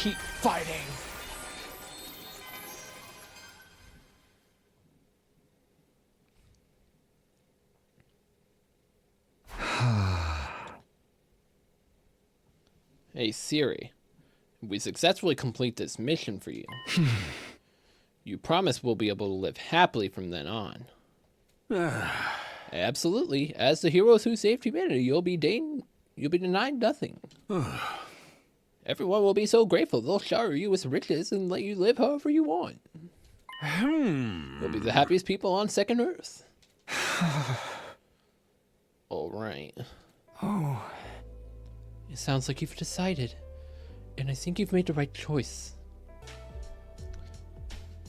keep fighting. Hey Siri, if we successfully complete this mission for you, you promise we'll be able to live happily from then on. Absolutely. As the heroes who saved humanity, you'll be denied nothing. Everyone will be so grateful they'll shower you with riches and let you live however you want. We'll be the happiest people on second Earth. All right. Oh. It sounds like you've decided, and I think you've made the right choice.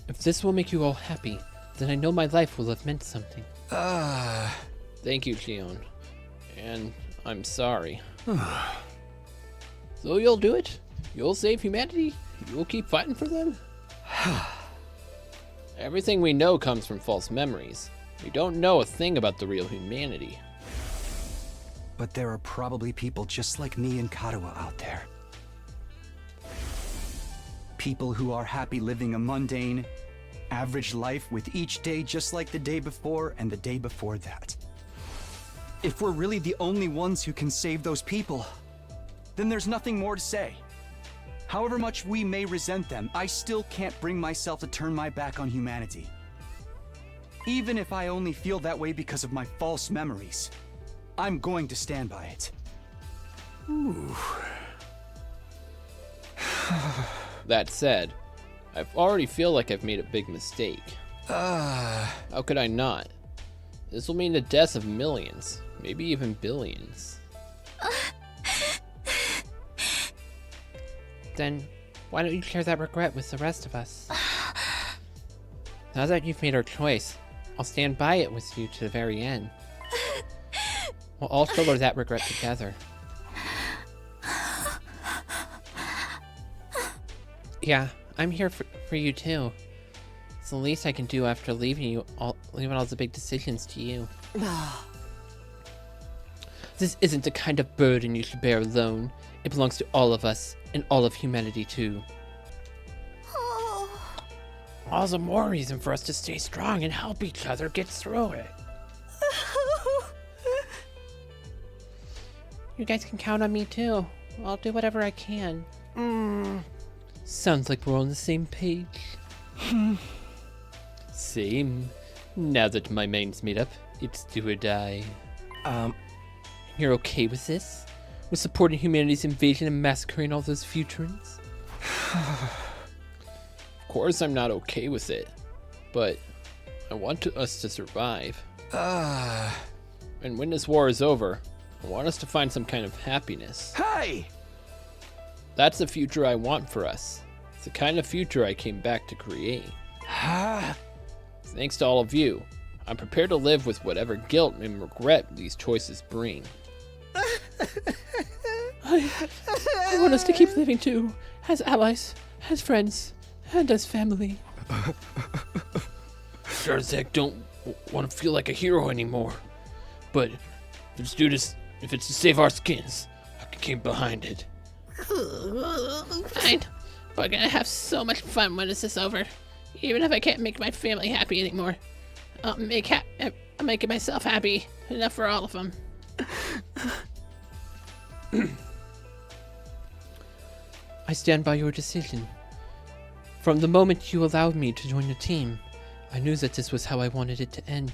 If this will make you all happy, then I know my life will have meant something. Thank you, Leon. And I'm sorry. So you'll do it? You'll save humanity? You'll keep fighting for them? Everything we know comes from false memories. We don't know a thing about the real humanity. But there are probably people just like me and Katawa out there. People who are happy living a mundane, average life with each day just like the day before and the day before that. If we're really the only ones who can save those people, then there's nothing more to say. However much we may resent them, I still can't bring myself to turn my back on humanity. Even if I only feel that way because of my false memories, I'm going to stand by it. Ooh. That said, I already feel like I've made a big mistake. How could I not? This will mean the deaths of millions, maybe even billions. Then, why don't you share that regret with the rest of us? Now that you've made our choice, I'll stand by it with you to the very end. We'll all shoulder that regret together. Yeah, I'm here for you too. It's the least I can do after leaving all the big decisions to you. This isn't the kind of burden you should bear alone. It belongs to all of us, and all of humanity too. All the more reason for us to stay strong and help each other get through it. You guys can count on me too. I'll do whatever I can. Sounds like we're on the same page. Same. Now that my mind's made up, it's do or die. You're okay with this? With supporting humanity's invasion and massacring all those futurans? Of course I'm not okay with it, but I want us to survive. And when this war is over, I want us to find some kind of happiness. Hey! That's the future I want for us. It's the kind of future I came back to create. Thanks to all of you, I'm prepared to live with whatever guilt and regret these choices bring. I want us to keep living too, as allies, as friends, and as family. Sure as heck don't want to feel like a hero anymore, but if it's to save our skins, I can keep behind it. Fine. We're gonna have so much fun when this is over. Even if I can't make my family happy anymore, I'm making myself happy. Enough for all of them. I stand by your decision. From the moment you allowed me to join your team, I knew that this was how I wanted it to end.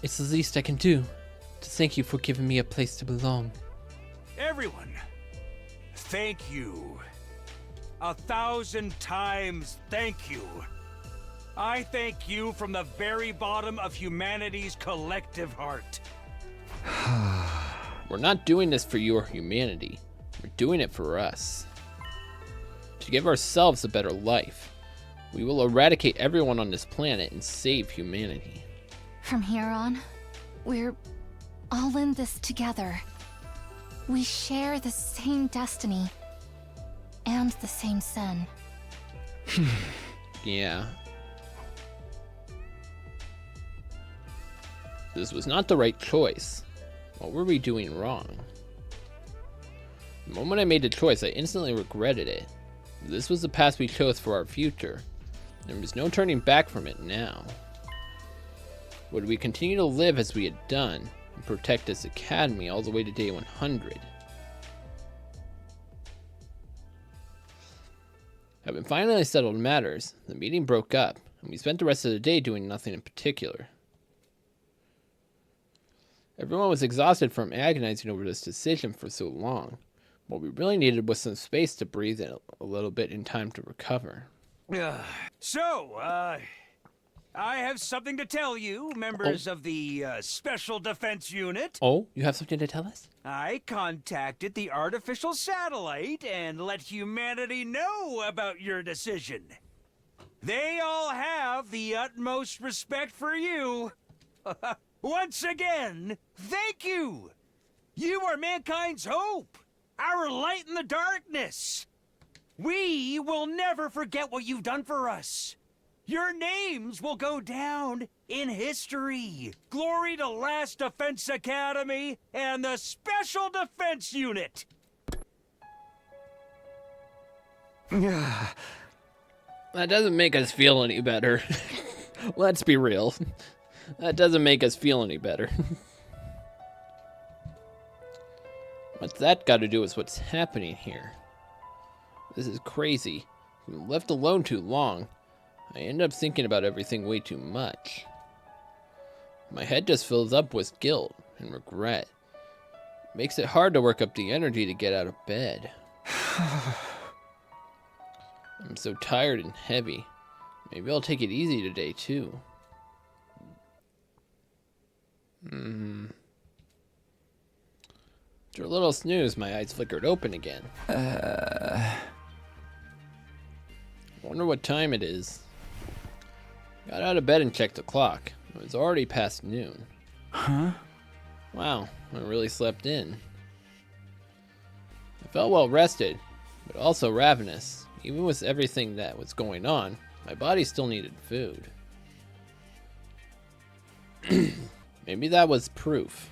It's the least I can do to thank you for giving me a place to belong. Everyone, thank you. 1,000 times thank you. I thank you from the very bottom of humanity's collective heart. We're not doing this for your humanity. We're doing it for us. To give ourselves a better life. We will eradicate everyone on this planet and save humanity. From here on, we're all in this together. We share the same destiny and the same sin. Yeah. This was not the right choice. What were we doing wrong? The moment I made the choice, I instantly regretted it. This was the path we chose for our future. There was no turning back from it now. Would we continue to live as we had done and protect this academy all the way to day 100? Having finally settled matters, the meeting broke up, and we spent the rest of the day doing nothing in particular. Everyone was exhausted from agonizing over this decision for so long. What we really needed was some space to breathe in a little bit in time to recover. So, I have something to tell you, members of the Special Defense Unit. Oh, you have something to tell us? I contacted the artificial satellite and let humanity know about your decision. They all have the utmost respect for you. Once again, thank you! You are mankind's hope, our light in the darkness. We will never forget what you've done for us. Your names will go down in history. Glory to Last Defense Academy and the Special Defense Unit. That doesn't make us feel any better. Let's be real. That doesn't make us feel any better. What's that got to do with what's happening here? This is crazy. I'm left alone too long. I end up thinking about everything way too much. My head just fills up with guilt and regret. It makes it hard to work up the energy to get out of bed. I'm so tired and heavy. Maybe I'll take it easy today, too. After a little snooze, my eyes flickered open again. Wonder what time it is. Got out of bed and checked the clock. It was already past noon. Huh? Wow, I really slept in. I felt well rested, but also ravenous. Even with everything that was going on, my body still needed food. Maybe that was proof.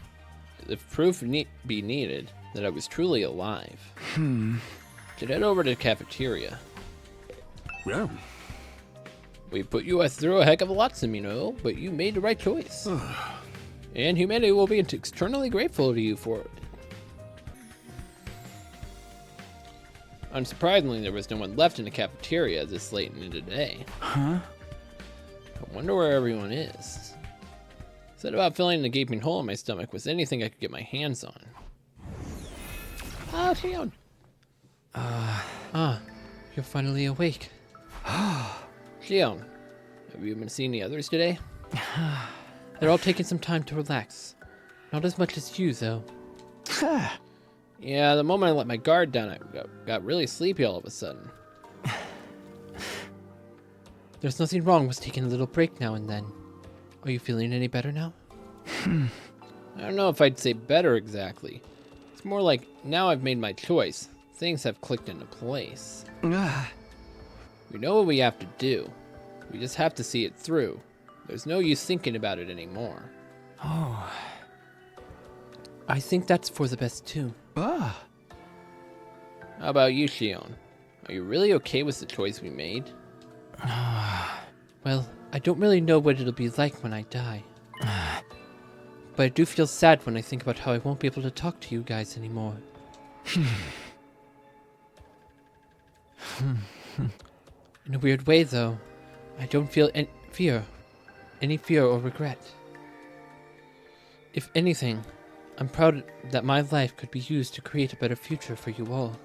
If proof be needed, that I was truly alive. Should head over to the cafeteria. Yeah. We put you through a heck of a lot, Samino, but you made the right choice. And humanity will be eternally grateful to you for it. Unsurprisingly, there was no one left in the cafeteria this late in the day. Huh? I wonder where everyone is. Said about filling the gaping hole in my stomach was anything I could get my hands on. Oh, Shion! You're finally awake. Shion, have you been seeing the others today? They're all taking some time to relax. Not as much as you, though. Yeah, the moment I let my guard down, I got really sleepy all of a sudden. There's nothing wrong with taking a little break now and then. Are you feeling any better now? I don't know if I'd say better exactly. It's more like, now I've made my choice. Things have clicked into place. We know what we have to do. We just have to see it through. There's no use thinking about it anymore. Oh. I think that's for the best too. How about you, Shion? Are you really okay with the choice we made? Well, I don't really know what it'll be like when I die. But I do feel sad when I think about how I won't be able to talk to you guys anymore. In a weird way, though, I don't feel any fear or regret. If anything, I'm proud that my life could be used to create a better future for you all.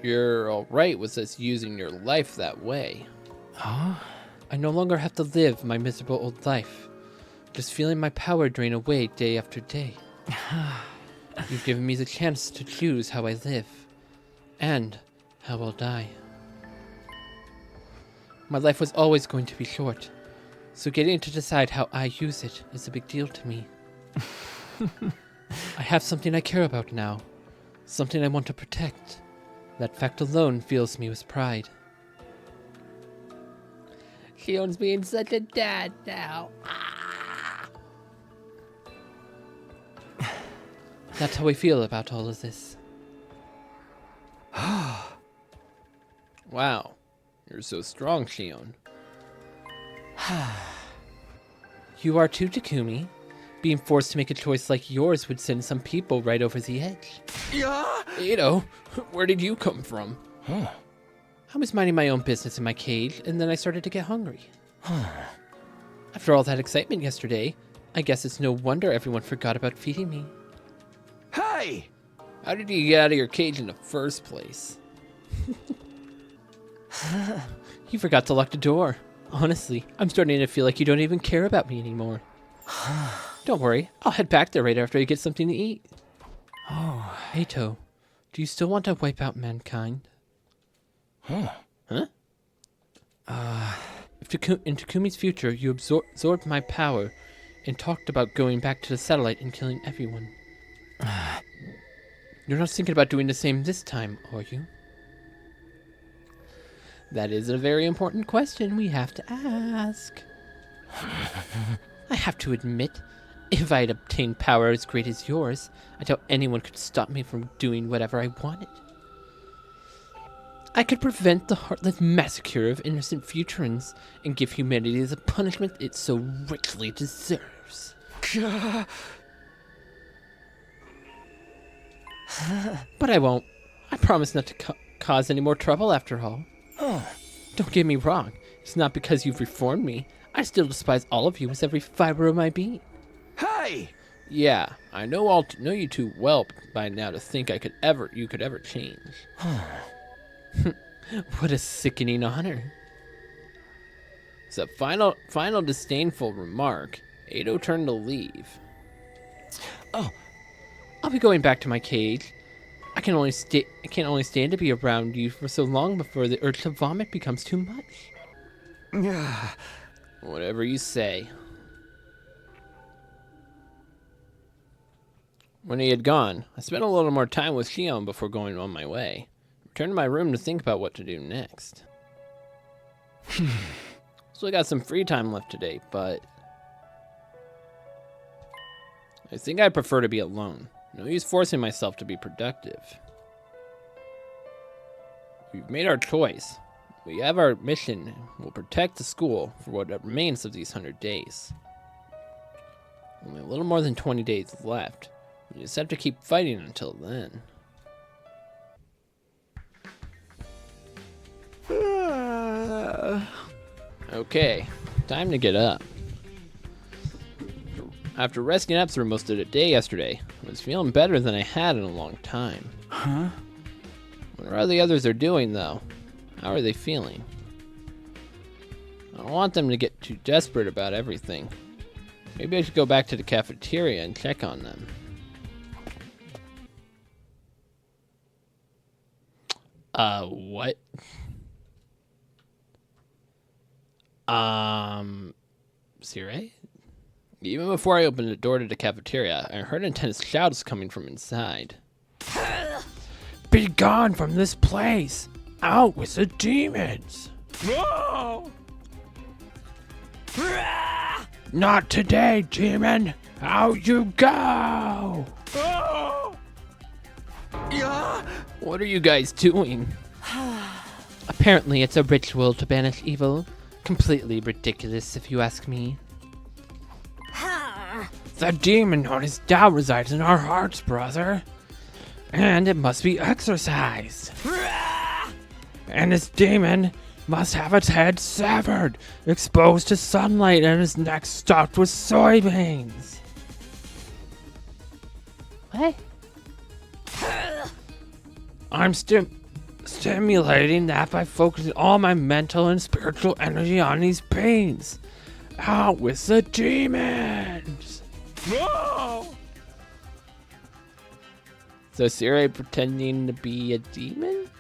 You're alright with us using your life that way. Huh? I no longer have to live my miserable old life, just feeling my power drain away day after day. You've given me the chance to choose how I live, and how I'll die. My life was always going to be short, so getting to decide how I use it is a big deal to me. I have something I care about now, something I want to protect. That fact alone fills me with pride. Shion's being such a dad now. That's how we feel about all of this. Wow. You're so strong, Shion. You are too, Takumi. Being forced to make a choice like yours would send some people right over the edge. Yeah. Eito, where did you come from? Huh. I was minding my own business in my cage, and then I started to get hungry. After all that excitement yesterday, I guess it's no wonder everyone forgot about feeding me. Hey! How did you get out of your cage in the first place? You forgot to lock the door. Honestly, I'm starting to feel like you don't even care about me anymore. Don't worry, I'll head back there right after I get something to eat. Oh, Eito, do you still want to wipe out mankind? Huh? If in Takumi's future you absorbed my power and talked about going back to the satellite and killing everyone. You're not thinking about doing the same this time, are you? That is a very important question we have to ask. I have to admit, if I had obtained power as great as yours, I doubt anyone could stop me from doing whatever I wanted. I could prevent the heartless massacre of innocent Futurans and give humanity the punishment it so richly deserves. But I won't. I promise not to cause any more trouble after all. Don't get me wrong. It's not because you've reformed me. I still despise all of you with every fiber of my being. Hey! Yeah, I know you too well by now to think you could ever change. What a sickening honor. As a final disdainful remark, Eito turned to leave. Oh. I'll be going back to my cage. I can't only stand to be around you for so long before the urge to vomit becomes too much. Yeah. Whatever you say. When he had gone, I spent a little more time with Shion before going on my way. I returned to my room to think about what to do next. Still got some free time left today, but I think I prefer to be alone. No use forcing myself to be productive. We've made our choice. We have our mission. We'll protect the school for what remains of these 100 days. Only a little more than 20 days left. We just have to keep fighting until then. Okay, time to get up. After resting up through most of the day yesterday, I was feeling better than I had in a long time. Huh? What are the others are doing, though? How are they feeling? I don't want them to get too desperate about everything. Maybe I should go back to the cafeteria and check on them. What? Sire? Even before I opened the door to the cafeteria, I heard intense shouts coming from inside. Be gone from this place! Out with the demons! Whoa! Not today, demon! Out you go! Oh! Yeah. What are you guys doing? Apparently it's a ritual to banish evil. Completely ridiculous, if you ask me. The demon known as Tao resides in our hearts, brother. And it must be exorcised. And this demon must have its head severed, exposed to sunlight, and his neck stuffed with soybeans. What? I'm stimulating that by focusing all my mental and spiritual energy on these pains. Out with the demons! Whoa! So Siri pretending to be a demon?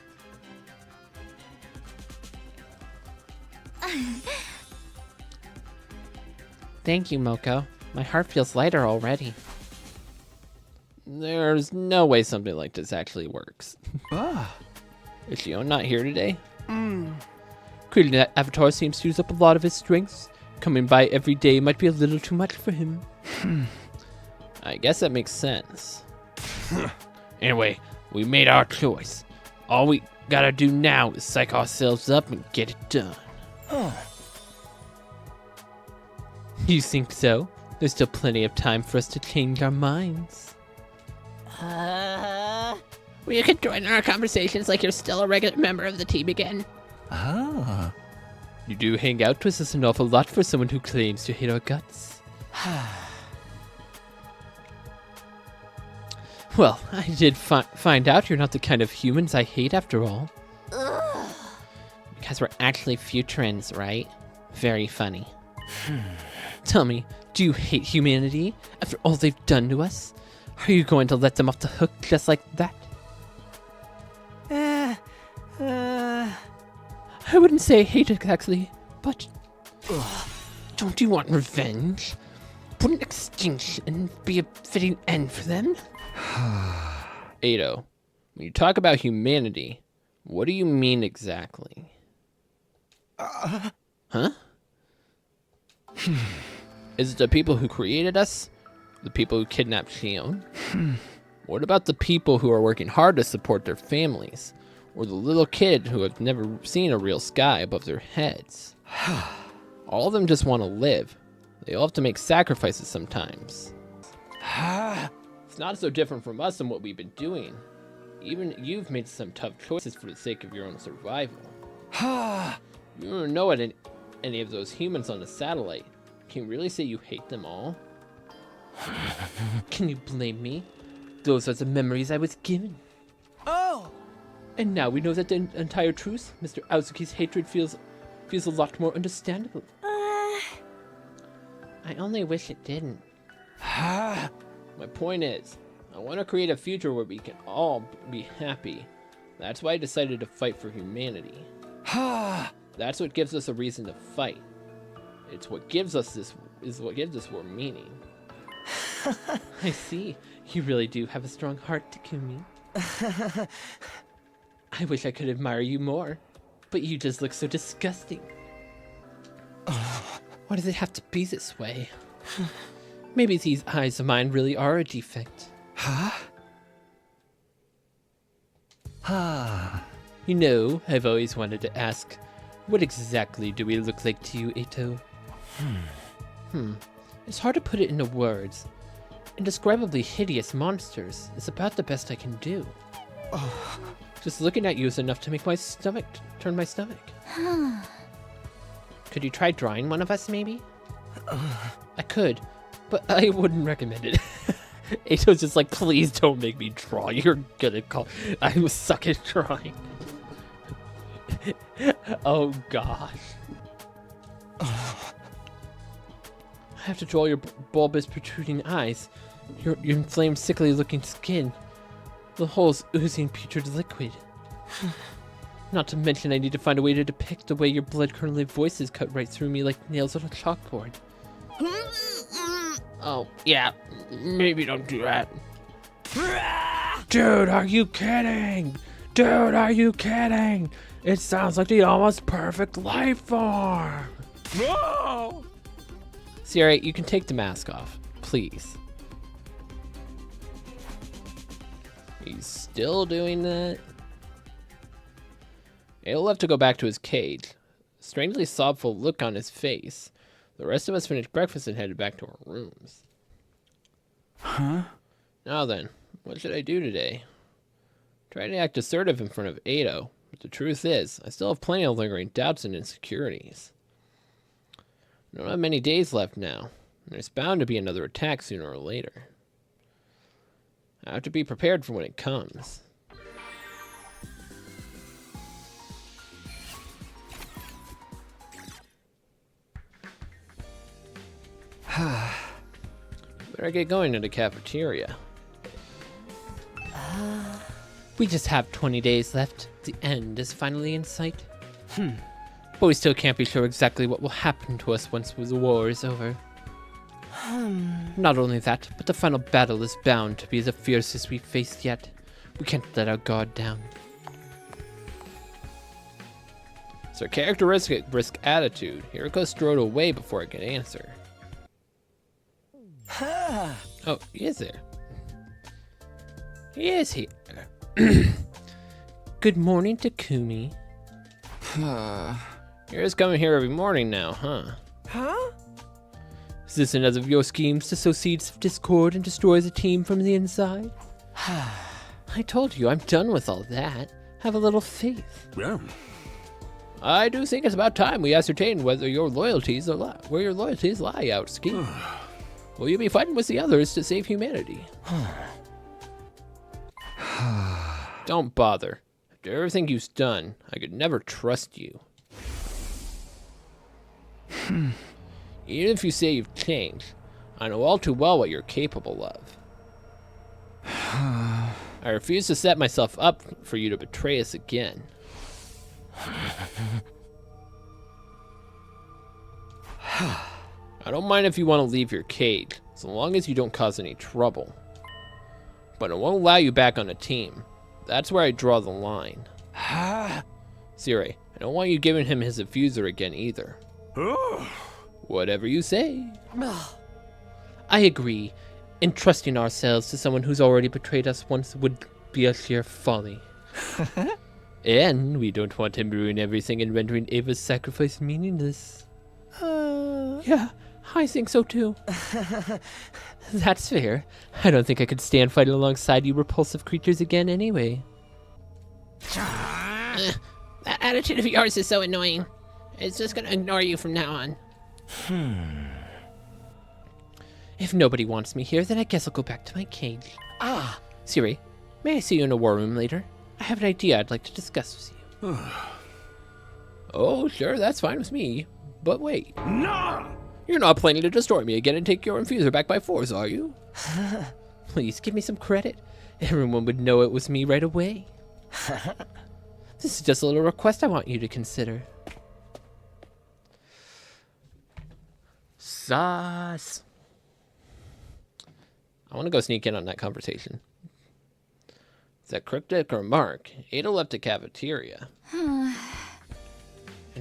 Thank you, Moko. My heart feels lighter already. There's no way something like this actually works. Is Shion not here today? Creating that avatar seems to use up a lot of his strengths. Coming by every day might be a little too much for him. I guess that makes sense. Anyway, we made our choice. All we gotta do now is psych ourselves up and get it done. You think so? There's still plenty of time for us to change our minds. Well, you can join our conversations like you're still a regular member of the team again. Ah. You do hang out with us an awful lot for someone who claims to hate our guts. Well, I did find out you're not the kind of humans I hate after all. Because we're actually Futurans, right? Very funny. Tell me, do you hate humanity after all they've done to us? Are you going to let them off the hook just like that? I wouldn't say hate exactly, but don't you want revenge? Wouldn't extinction be a fitting end for them? Eito, when you talk about humanity, what do you mean exactly? Huh? Is it the people who created us? The people who kidnapped Shion? What about the people who are working hard to support their families? Or the little kid who have never seen a real sky above their heads? All of them just want to live. They all have to make sacrifices sometimes. It's not so different from us and what we've been doing. Even you've made some tough choices for the sake of your own survival. You don't know any of those humans on the satellite. Can you really say you hate them all? Can you blame me? Those are the memories I was given. Oh! And now we know that the entire truth, Mr. Aozuki's hatred feels a lot more understandable. I only wish it didn't. My point is, I want to create a future where we can all be happy. That's why I decided to fight for humanity. That's what gives us a reason to fight. It's what gives us this more meaning. I see. You really do have a strong heart, Takumi. I wish I could admire you more, but you just look so disgusting. Why does it have to be this way? Maybe these eyes of mine really are a defect. You know, I've always wanted to ask, what exactly do we look like to you, Eito? It's hard to put it into words. Indescribably hideous monsters is about the best I can do. Just looking at you is enough to make my stomach turn my stomach. Could you try drawing one of us, maybe? I could, but I wouldn't recommend it. Eito's just like, please don't make me draw. You're gonna call. I suck at drawing. Oh gosh. I have to draw your bulbous, protruding eyes, your inflamed, sickly-looking skin, the holes oozing putrid liquid. Not to mention I need to find a way to depict the way your blood-curdling voices cut right through me like nails on a chalkboard. Oh, yeah, maybe don't do that. Dude, are you kidding? Dude, are you kidding? It sounds like the almost perfect life form. Whoa! Sierra, you can take the mask off, please. He's still doing that. He'll have to go back to his cage. A strangely sobful look on his face. The rest of us finished breakfast and headed back to our rooms. Now then, what should I do today? Try to act assertive in front of Eito, but the truth is, I still have plenty of lingering doubts and insecurities. I don't have many days left now. There's bound to be another attack sooner or later. I have to be prepared for when it comes. Better get going to the cafeteria. We just have 20 days left. The end is finally in sight. But we still can't be sure exactly what will happen to us once the war is over. Not only that, but the final battle is bound to be the fiercest we've faced yet. We can't let our guard down. It's our characteristic brisk attitude. Hiriko strode away before I could answer. Oh, he is there. He is here. Good morning, Takumi. You're just coming here every morning now, huh? Huh? Is this another of your schemes to sow seeds of discord and destroy the team from the inside? I told you, I'm done with all that. Have a little faith. Yeah. I do think it's about time we ascertain whether your loyalties are where your loyalties lie, out scheme. Will you be fighting with the others to save humanity? Don't bother. After everything you've done, I could never trust you. Even if you say you've changed, I know all too well what you're capable of. I refuse to set myself up for you to betray us again. I don't mind if you want to leave your cage, so long as you don't cause any trouble. But I won't allow you back on the team. That's where I draw the line. Siri, I don't want you giving him his diffuser again either. Whatever you say. I agree. Entrusting ourselves to someone who's already betrayed us once would be a sheer folly. And we don't want him ruining everything and rendering Ava's sacrifice meaningless. Yeah, I think so too. That's fair. I don't think I could stand fighting alongside you repulsive creatures again anyway. That attitude of yours is so annoying. It's just gonna ignore you from now on. If nobody wants me here, then I guess I'll go back to my cage. Siri, may I see you in a war room later? I have an idea I'd like to discuss with you. Oh, sure, that's fine with me. But wait. No! You're not planning to destroy me again and take your infuser back by force, are you? Please give me some credit. Everyone would know it was me right away. This is just a little request I want you to consider. Sauce. I want to go sneak in on that conversation. Is that cryptic remark? Eito left the cafeteria. An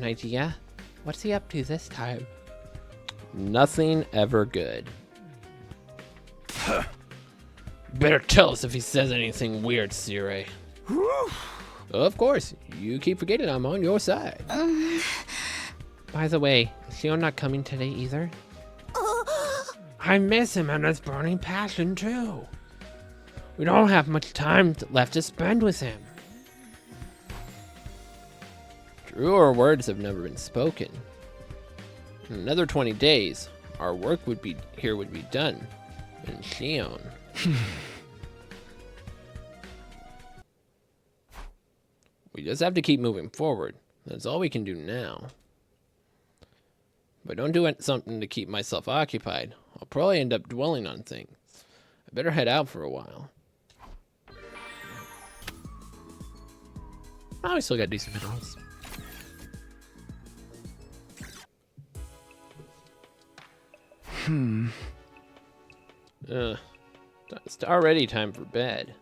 idea? What's he up to this time? Nothing ever good. Better tell us if he says anything weird, Siri. Of course. You keep forgetting I'm on your side. By the way, is Shio not coming today either? I miss him and his burning passion too. We don't have much time left to spend with him. Truer words have never been spoken. In another 20 days, our work would be done in Shion. We just have to keep moving forward. That's all we can do now. If I don't do something to keep myself occupied, I'll probably end up dwelling on things. I better head out for a while. Oh, we still got decent minerals. It's already time for bed.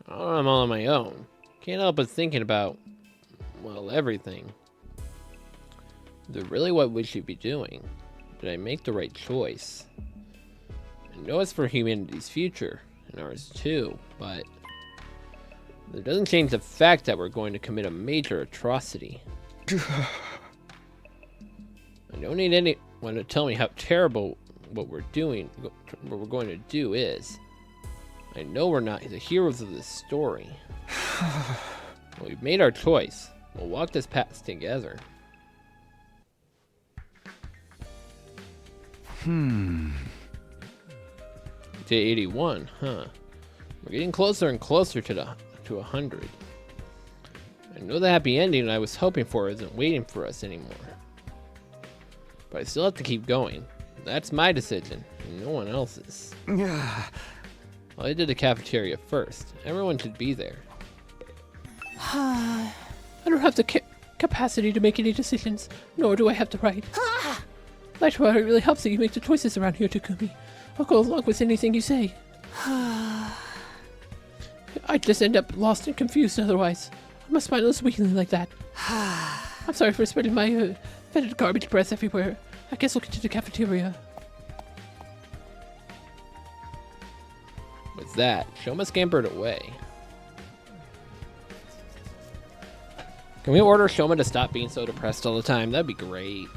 Oh, I'm all on my own. Can't help but thinking about, well, everything. Is it really what we should be doing? Did I make the right choice? I know it's for humanity's future, and ours too, but that doesn't change the fact that we're going to commit a major atrocity. I don't need anyone to tell me how terrible what we're going to do is. I know we're not the heroes of this story. Well, we've made our choice. We'll walk this path together. Day 81, huh? We're getting closer and closer to 100. I know the happy ending I was hoping for isn't waiting for us anymore. But I still have to keep going. That's my decision, and no one else's. Well, I did the cafeteria first. Everyone should be there. I don't have the capacity to make any decisions, nor do I have the right. That's why it really helps that you make the choices around here, Takumi. I'll go along with anything you say. I'd just end up lost and confused otherwise. I'm a spineless weakling like that. I'm sorry for spreading my fetid garbage breath everywhere. I guess I'll get to the cafeteria. With that, Shoma scampered away. Can we order Shoma to stop being so depressed all the time? That'd be great.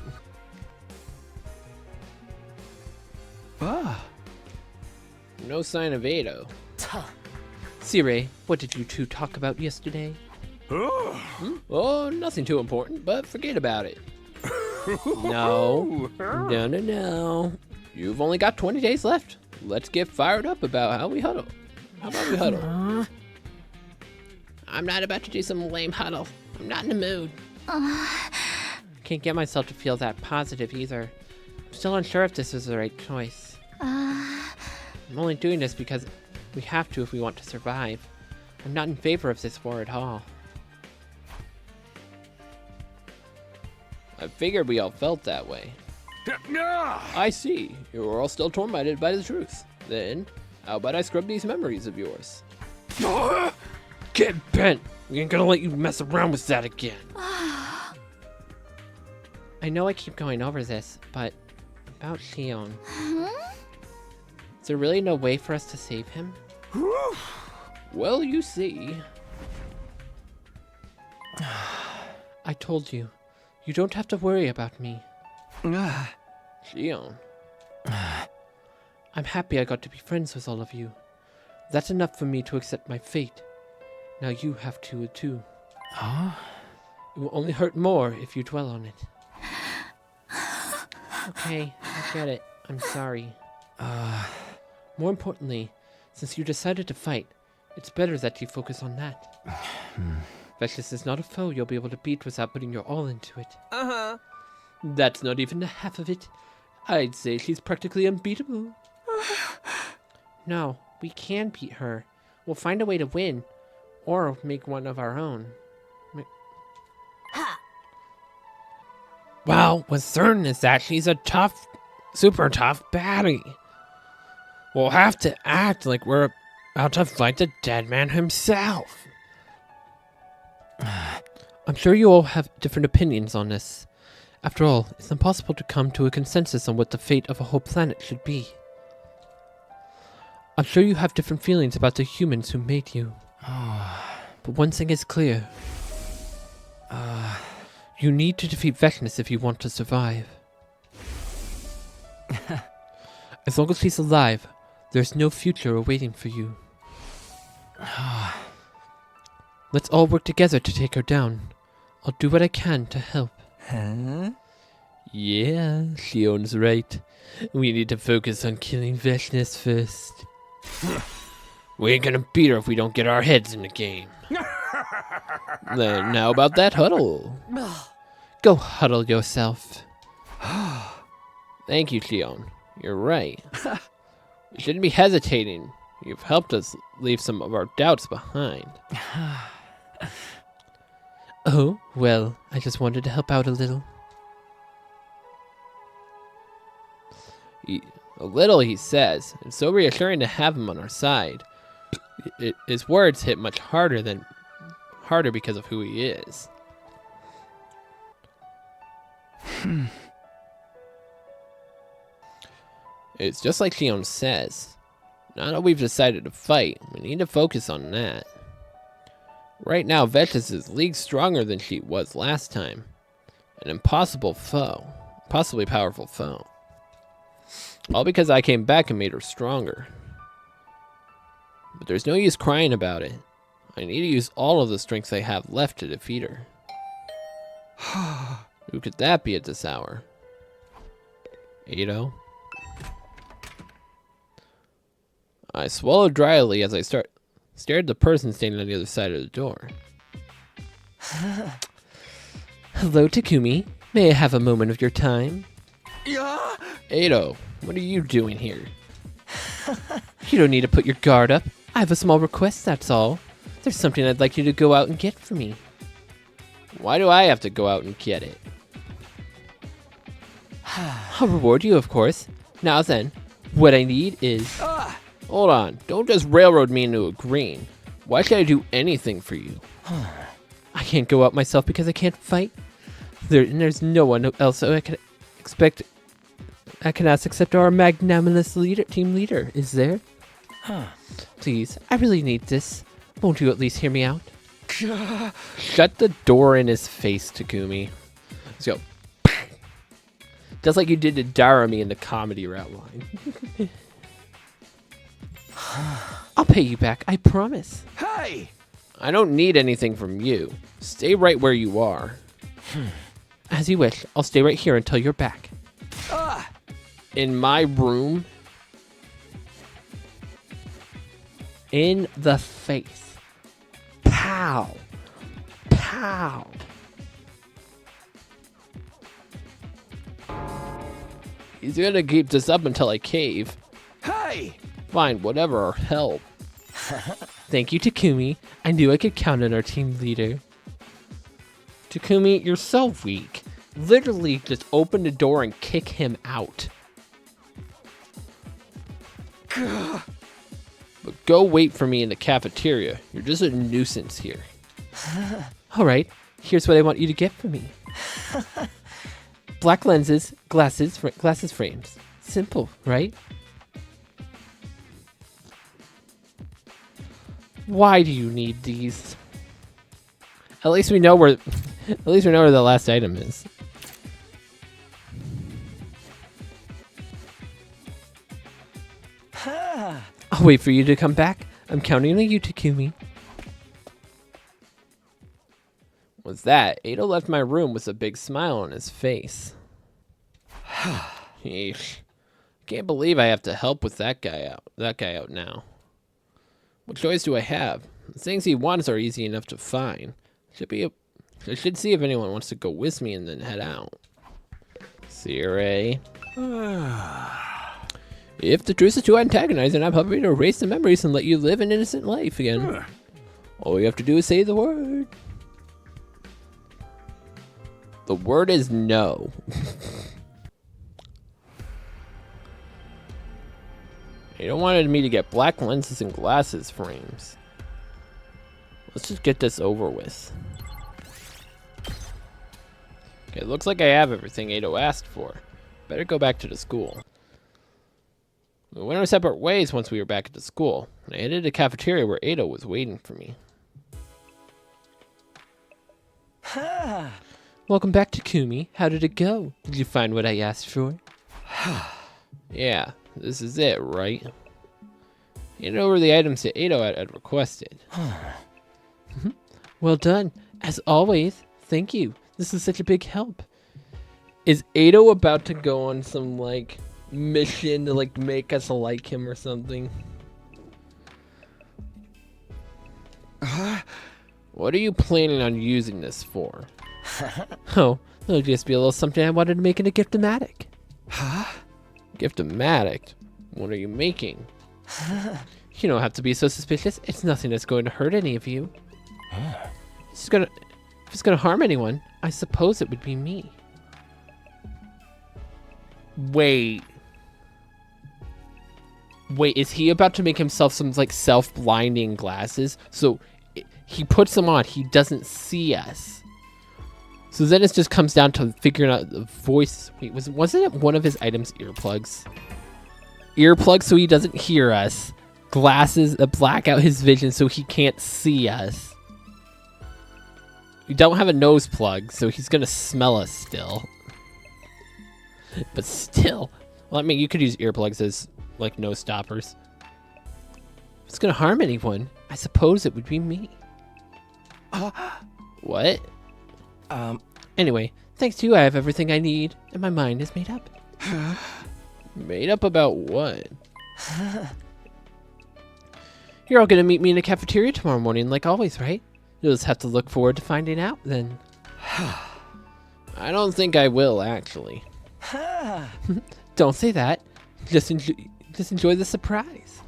Ah. No sign of Eito. Sire, what did you two talk about yesterday? Oh, nothing too important, but forget about it. No. You've only got 20 days left. Let's get fired up about how we huddle. How about we huddle? I'm not about to do some lame huddle. I'm not in the mood. Can't get myself to feel that positive either. I'm still unsure if this is the right choice. I'm only doing this because we have to if we want to survive. I'm not in favor of this war at all. I figured we all felt that way. I see. You're all still tormented by the truth. Then, how about I scrub these memories of yours? Get bent! We ain't gonna let you mess around with that again. I know I keep going over this, but about Xion. Is there really no way for us to save him? Well, you see. I told you. You don't have to worry about me. Xion. I'm happy I got to be friends with all of you. That's enough for me to accept my fate. Now you have to too. It will only hurt more if you dwell on it. Okay, I get it. I'm sorry. More importantly, since you decided to fight, it's better that you focus on that. Vexus is not a foe you'll be able to beat without putting your all into it. That's not even the half of it. I'd say she's practically unbeatable. No, we can beat her. We'll find a way to win. Or make one of our own. Well, what's certain is that she's a tough, super tough baddie. We'll have to act like we're about to fight the dead man himself. I'm sure you all have different opinions on this. After all, it's impossible to come to a consensus on what the fate of a whole planet should be. I'm sure you have different feelings about the humans who made you. But one thing is clear. You need to defeat Vexness if you want to survive. As long as she's alive, there's no future awaiting for you. Let's all work together to take her down. I'll do what I can to help. Yeah, Xion's right. We need to focus on killing Vexness first. We ain't gonna beat her if we don't get our heads in the game. Then how about that huddle? Go huddle yourself. Thank you, Xion. You're right. We shouldn't be hesitating. You've helped us leave some of our doubts behind. Oh, well, I just wanted to help out a little. A little, he says. It's so reassuring to have him on our side. His words hit much harder because of who he is. It's just like Xion says. Now that we've decided to fight, we need to focus on that. Right now, Vexness is leagues stronger than she was last time. An impossible foe. Possibly powerful foe. All because I came back and made her stronger. But there's no use crying about it. I need to use all of the strength I have left to defeat her. Who could that be at this hour? Eito? I swallowed dryly as I stared at the person standing on the other side of the door. Hello, Takumi. May I have a moment of your time? Eito, what are you doing here? You don't need to put your guard up. I have a small request, that's all. There's something I'd like you to go out and get for me. Why do I have to go out and get it? I'll reward you, of course. Now then, what I need is... Hold on, don't just railroad me into agreeing. Why should I do anything for you? I can't go out myself because I can't fight. There's no one else I can ask except our magnanimous team leader, is there? Please, I really need this. Won't you at least hear me out? Shut the door in his face, Takumi. Let's go. Just like you did to Darami in the comedy route line. I'll pay you back, I promise. Hey! I don't need anything from you. Stay right where you are. As you wish, I'll stay right here until you're back. In my room? In the face. Pow. Pow. He's gonna keep this up until I cave. Hey! Fine, whatever, or help. Thank you, Takumi. I knew I could count on our team leader. Takumi, you're so weak. Literally just open the door and kick him out. But go wait for me in the cafeteria. You're just a nuisance here. Alright, here's what I want you to get for me. Black lenses, glasses frames. Simple, right? Why do you need these? At least we know where the last item is. I'll wait for you to come back. I'm counting on you, Takumi. With that, Eito left my room with a big smile on his face. Yeesh. Can't believe I have to help with that guy out now. What choice do I have? The things he wants are easy enough to find. I should see if anyone wants to go with me and then head out. Sire. If the truth is to antagonize, then I'm happy to erase the memories and let you live an innocent life again. All you have to do is say the word. The word is no. They don't wanted me to get black lenses and glasses frames. Let's just get this over with. Okay, looks like I have everything Eito asked for. Better go back to the school. We went our separate ways once we were back at the school, and I headed to the cafeteria where Eito was waiting for me. Welcome back, Takumi. How did it go? Did you find what I asked for? Yeah, this is it, right? Handed over the items that Eito had requested. Well done. As always, thank you. This is such a big help. Is Eito about to go on some, like, mission to, like, make us like him or something? What are you planning on using this for? Oh, it'll just be a little something I wanted to make into Gift-O-Matic. Gift-O-Matic? What are you making? You don't have to be so suspicious. It's nothing that's going to hurt any of you. If it's gonna harm anyone, I suppose it would be me. Wait, is he about to make himself some, like, self-blinding glasses? So he puts them on, he doesn't see us. So then it just comes down to figuring out the voice. Wait, wasn't it one of his items earplugs? Earplugs so he doesn't hear us. Glasses that black out his vision so he can't see us. We don't have a nose plug, so he's gonna smell us still. But still, well, I mean, you could use earplugs as, like, nose stoppers. If it's gonna harm anyone, I suppose it would be me. What? Anyway, thanks to you, I have everything I need, and my mind is made up. Made up about what? You're all gonna meet me in the cafeteria tomorrow morning, like always, right? You'll just have to look forward to finding out, then. I don't think I will, actually. Don't say that. Just enjoy the surprise.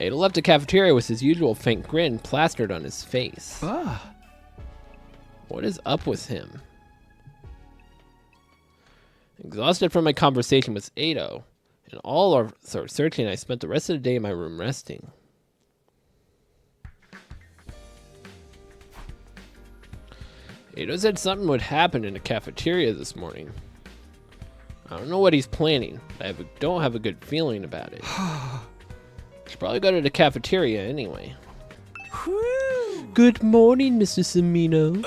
Eito left the cafeteria with his usual faint grin plastered on his face. What is up with him? Exhausted from my conversation with Eito, and all our searching, I spent the rest of the day in my room resting. Eito said something would happen in the cafeteria this morning. I don't know what he's planning. Don't have a good feeling about it. Should probably go to the cafeteria anyway. Good morning, Mr. Samino.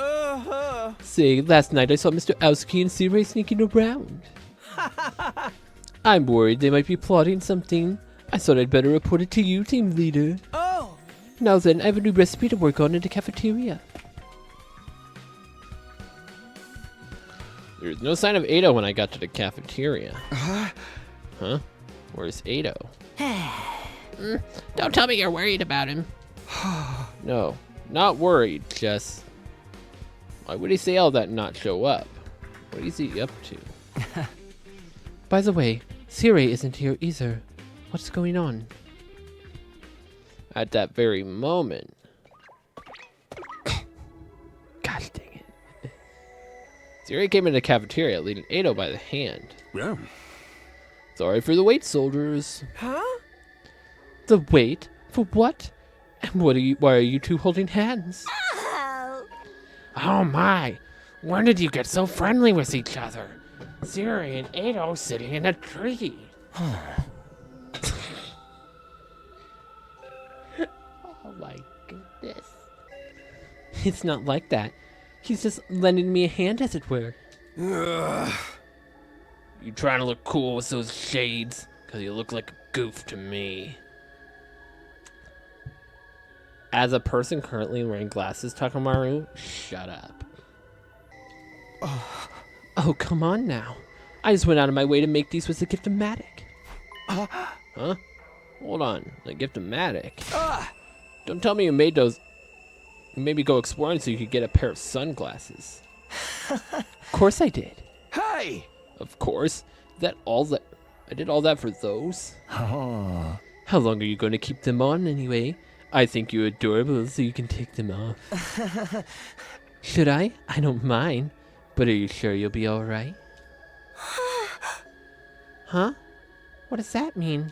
Say, last night I saw Mr. Aosuke and Sirei sneaking around. I'm worried they might be plotting something. I thought I'd better report it to you, team leader. Oh! Now then, I have a new recipe to work on in the cafeteria. There's no sign of Eito when I got to the cafeteria. Huh? Where's Eito? Don't tell me you're worried about him. No, not worried, just... Why would he say all that and not show up? What is he up to? By the way, Sirei isn't here either. What's going on? At that very moment... Gosh dang it. Sirei came into the cafeteria, leading Eito by the hand. Yeah. Sorry for the wait, soldiers. Huh? The wait? For what? And why are you two holding hands? Oh my! When did you get so friendly with each other? Sirei and Eito sitting in a tree. Oh my goodness. It's not like that. He's just lending me a hand, as it were. Ugh. You trying to look cool with those shades? Because you look like a goof to me. As a person currently wearing glasses, Takamaru, shut up. Oh, come on now. I just went out of my way to make these with the Gift-O-Matic. Huh? Hold on. The Gift-O-Matic? Don't tell me you made those... You made me go exploring so you could get a pair of sunglasses. Of course I did. Hey! Of course. I did all that for those? Oh. How long are you going to keep them on anyway? I think you're adorable, so you can take them off. Should I? I don't mind. But are you sure you'll be alright? Huh? What does that mean?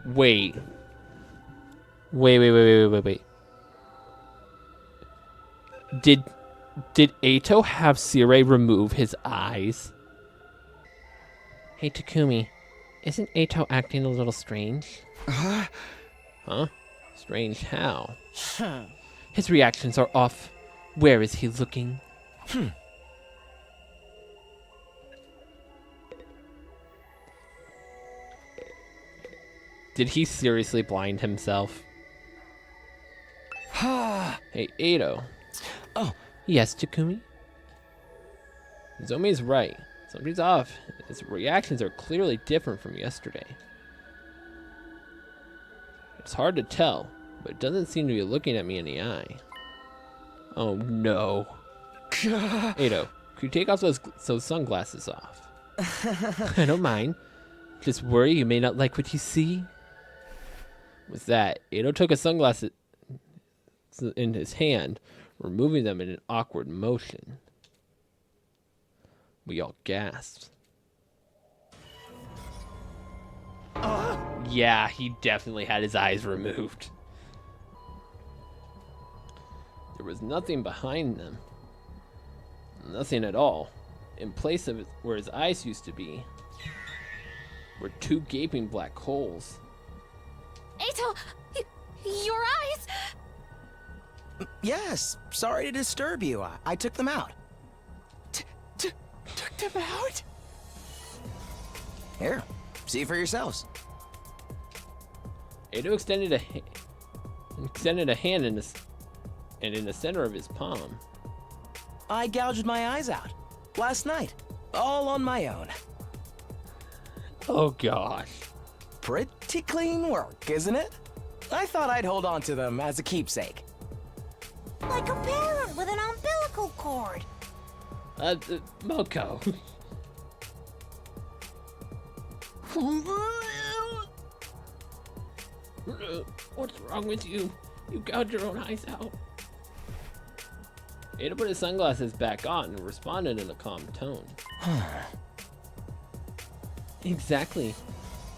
Wait. Wait. Did Eito have Sirei remove his eyes? Hey, Takumi. Isn't Eito acting a little strange? Huh? Strange how? His reactions are off. Where is he looking? Did he seriously blind himself? Hey, Eito. Oh. Yes, Takumi? Zomi's right. Something's off. His reactions are clearly different from yesterday. It's hard to tell, but it doesn't seem to be looking at me in the eye. Oh no. Eito, could you take off those sunglasses off? I don't mind. Just worry you may not like what you see. With that, Eito took his sunglasses in his hand, removing them in an awkward motion. We all gasped. Yeah, he definitely had his eyes removed. There was nothing behind them. Nothing at all. In place of it, where his eyes used to be, were two gaping black holes. Eito, your eyes! Yes, sorry to disturb you. I took them out. Took them out? Here, see for yourselves. Eito extended a hand in the center of his palm. I gouged my eyes out last night, all on my own. Oh gosh. Pretty clean work, isn't it? I thought I'd hold on to them as a keepsake. Like a parent with an umbilical cord. Moko. What's wrong with you? You gouged your own eyes out. Eito put his sunglasses back on and responded in a calm tone. Exactly.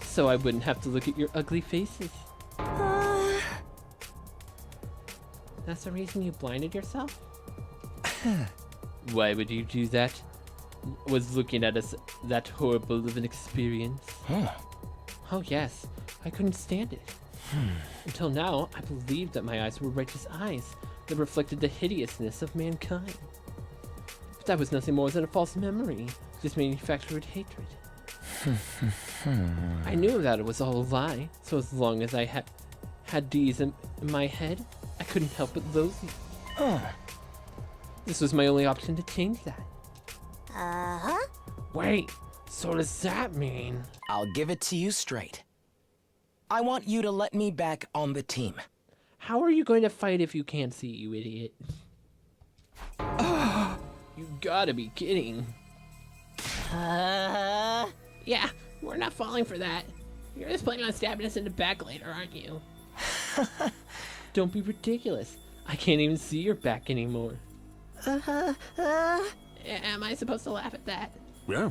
So I wouldn't have to look at your ugly faces. That's the reason you blinded yourself? Why would you do that? was looking at us that horrible of an experience. Oh yes, I couldn't stand it. Until now, I believed that my eyes were righteous eyes that reflected the hideousness of mankind. But that was nothing more than a false memory, just manufactured hatred. I knew that it was all a lie, so as long as I had these in my head, I couldn't help but loathe you. This was my only option to change that. Uh-huh. Wait, so does that mean? I'll give it to you straight. I want you to let me back on the team. How are you going to fight if you can't see, you idiot? You gotta be kidding. Yeah, we're not falling for that. You're just planning on stabbing us in the back later, aren't you? Don't be ridiculous. I can't even see your back anymore. Am I supposed to laugh at that? Yeah.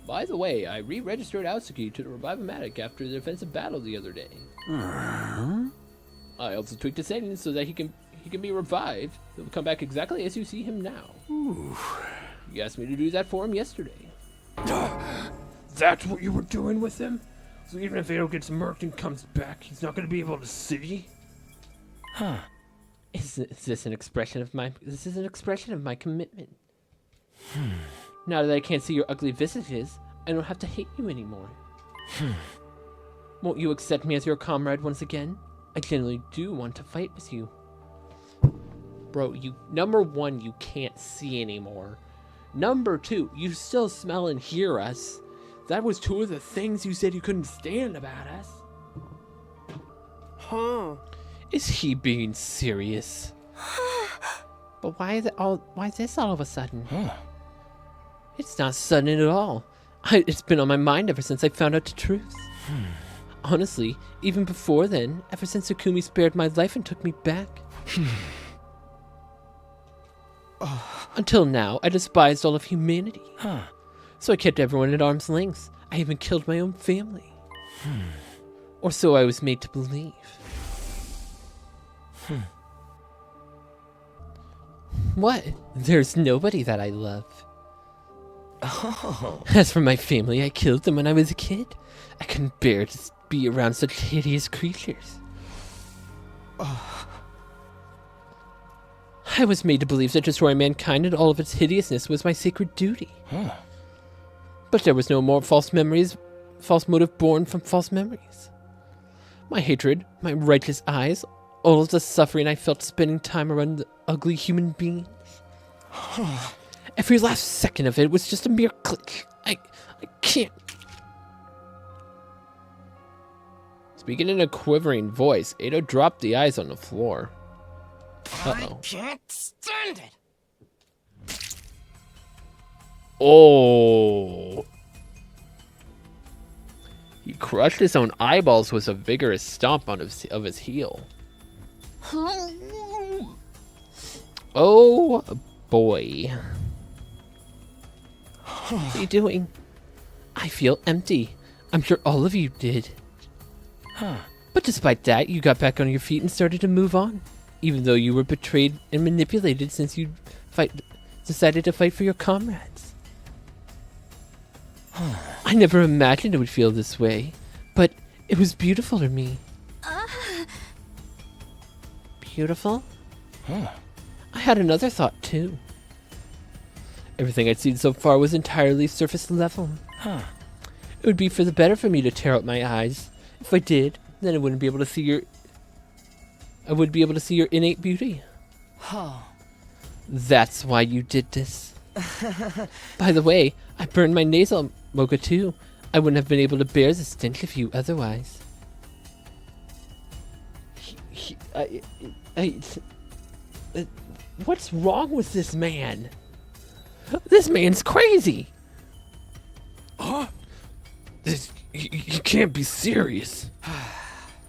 By the way, I re-registered Aosuke to the Revive-O-Matic after the defensive battle the other day. I also tweaked the settings so that he can be revived. He'll come back exactly as you see him now. You asked me to do that for him yesterday. That's what you were doing with him? So even if Eito gets murked and comes back, he's not going to be able to see? Is this an expression of my... This is an expression of my commitment. Now that I can't see your ugly visages, I don't have to hate you anymore. Won't you accept me as your comrade once again? I genuinely do want to fight with you. Bro, number one, you can't see anymore. Number two, you still smell and hear us. That was two of the things you said you couldn't stand about us. Is he being serious? But why is this all of a sudden? It's not sudden at all. It's been on my mind ever since I found out the truth. Honestly, even before then, ever since Akumi spared my life and took me back. Until now, I despised all of humanity. So I kept everyone at arm's length. I even killed my own family. Or so I was made to believe. What? There's nobody that I love. As for my family, I killed them when I was a kid. I couldn't bear to be around such hideous creatures. I was made to believe that destroying mankind and all of its hideousness was my sacred duty. But there was no more false motive born from false memories. My hatred, my righteous eyes, all of the suffering I felt spending time around the ugly human beings. Every last second of it was just a mere glitch. I can't. Speaking in a quivering voice, Eito dropped the eyes on the floor. I can't stand it. Oh. He crushed his own eyeballs with a vigorous stomp of his heel. Oh boy. What are you doing? I feel empty. I'm sure all of you did. But despite that, you got back on your feet and started to move on. Even though you were betrayed and manipulated since you decided to fight for your comrades. I never imagined it would feel this way, but it was beautiful to me. Beautiful? I had another thought too. Everything I'd seen so far was entirely surface level. It would be for the better for me to tear out my eyes. If I did, then I wouldn't be able to see your... I would be able to see your innate beauty. That's why you did this. By the way, I burned my nasal mocha too. I wouldn't have been able to bear the stench of you otherwise. What's wrong with this man? This man's crazy. You can't be serious.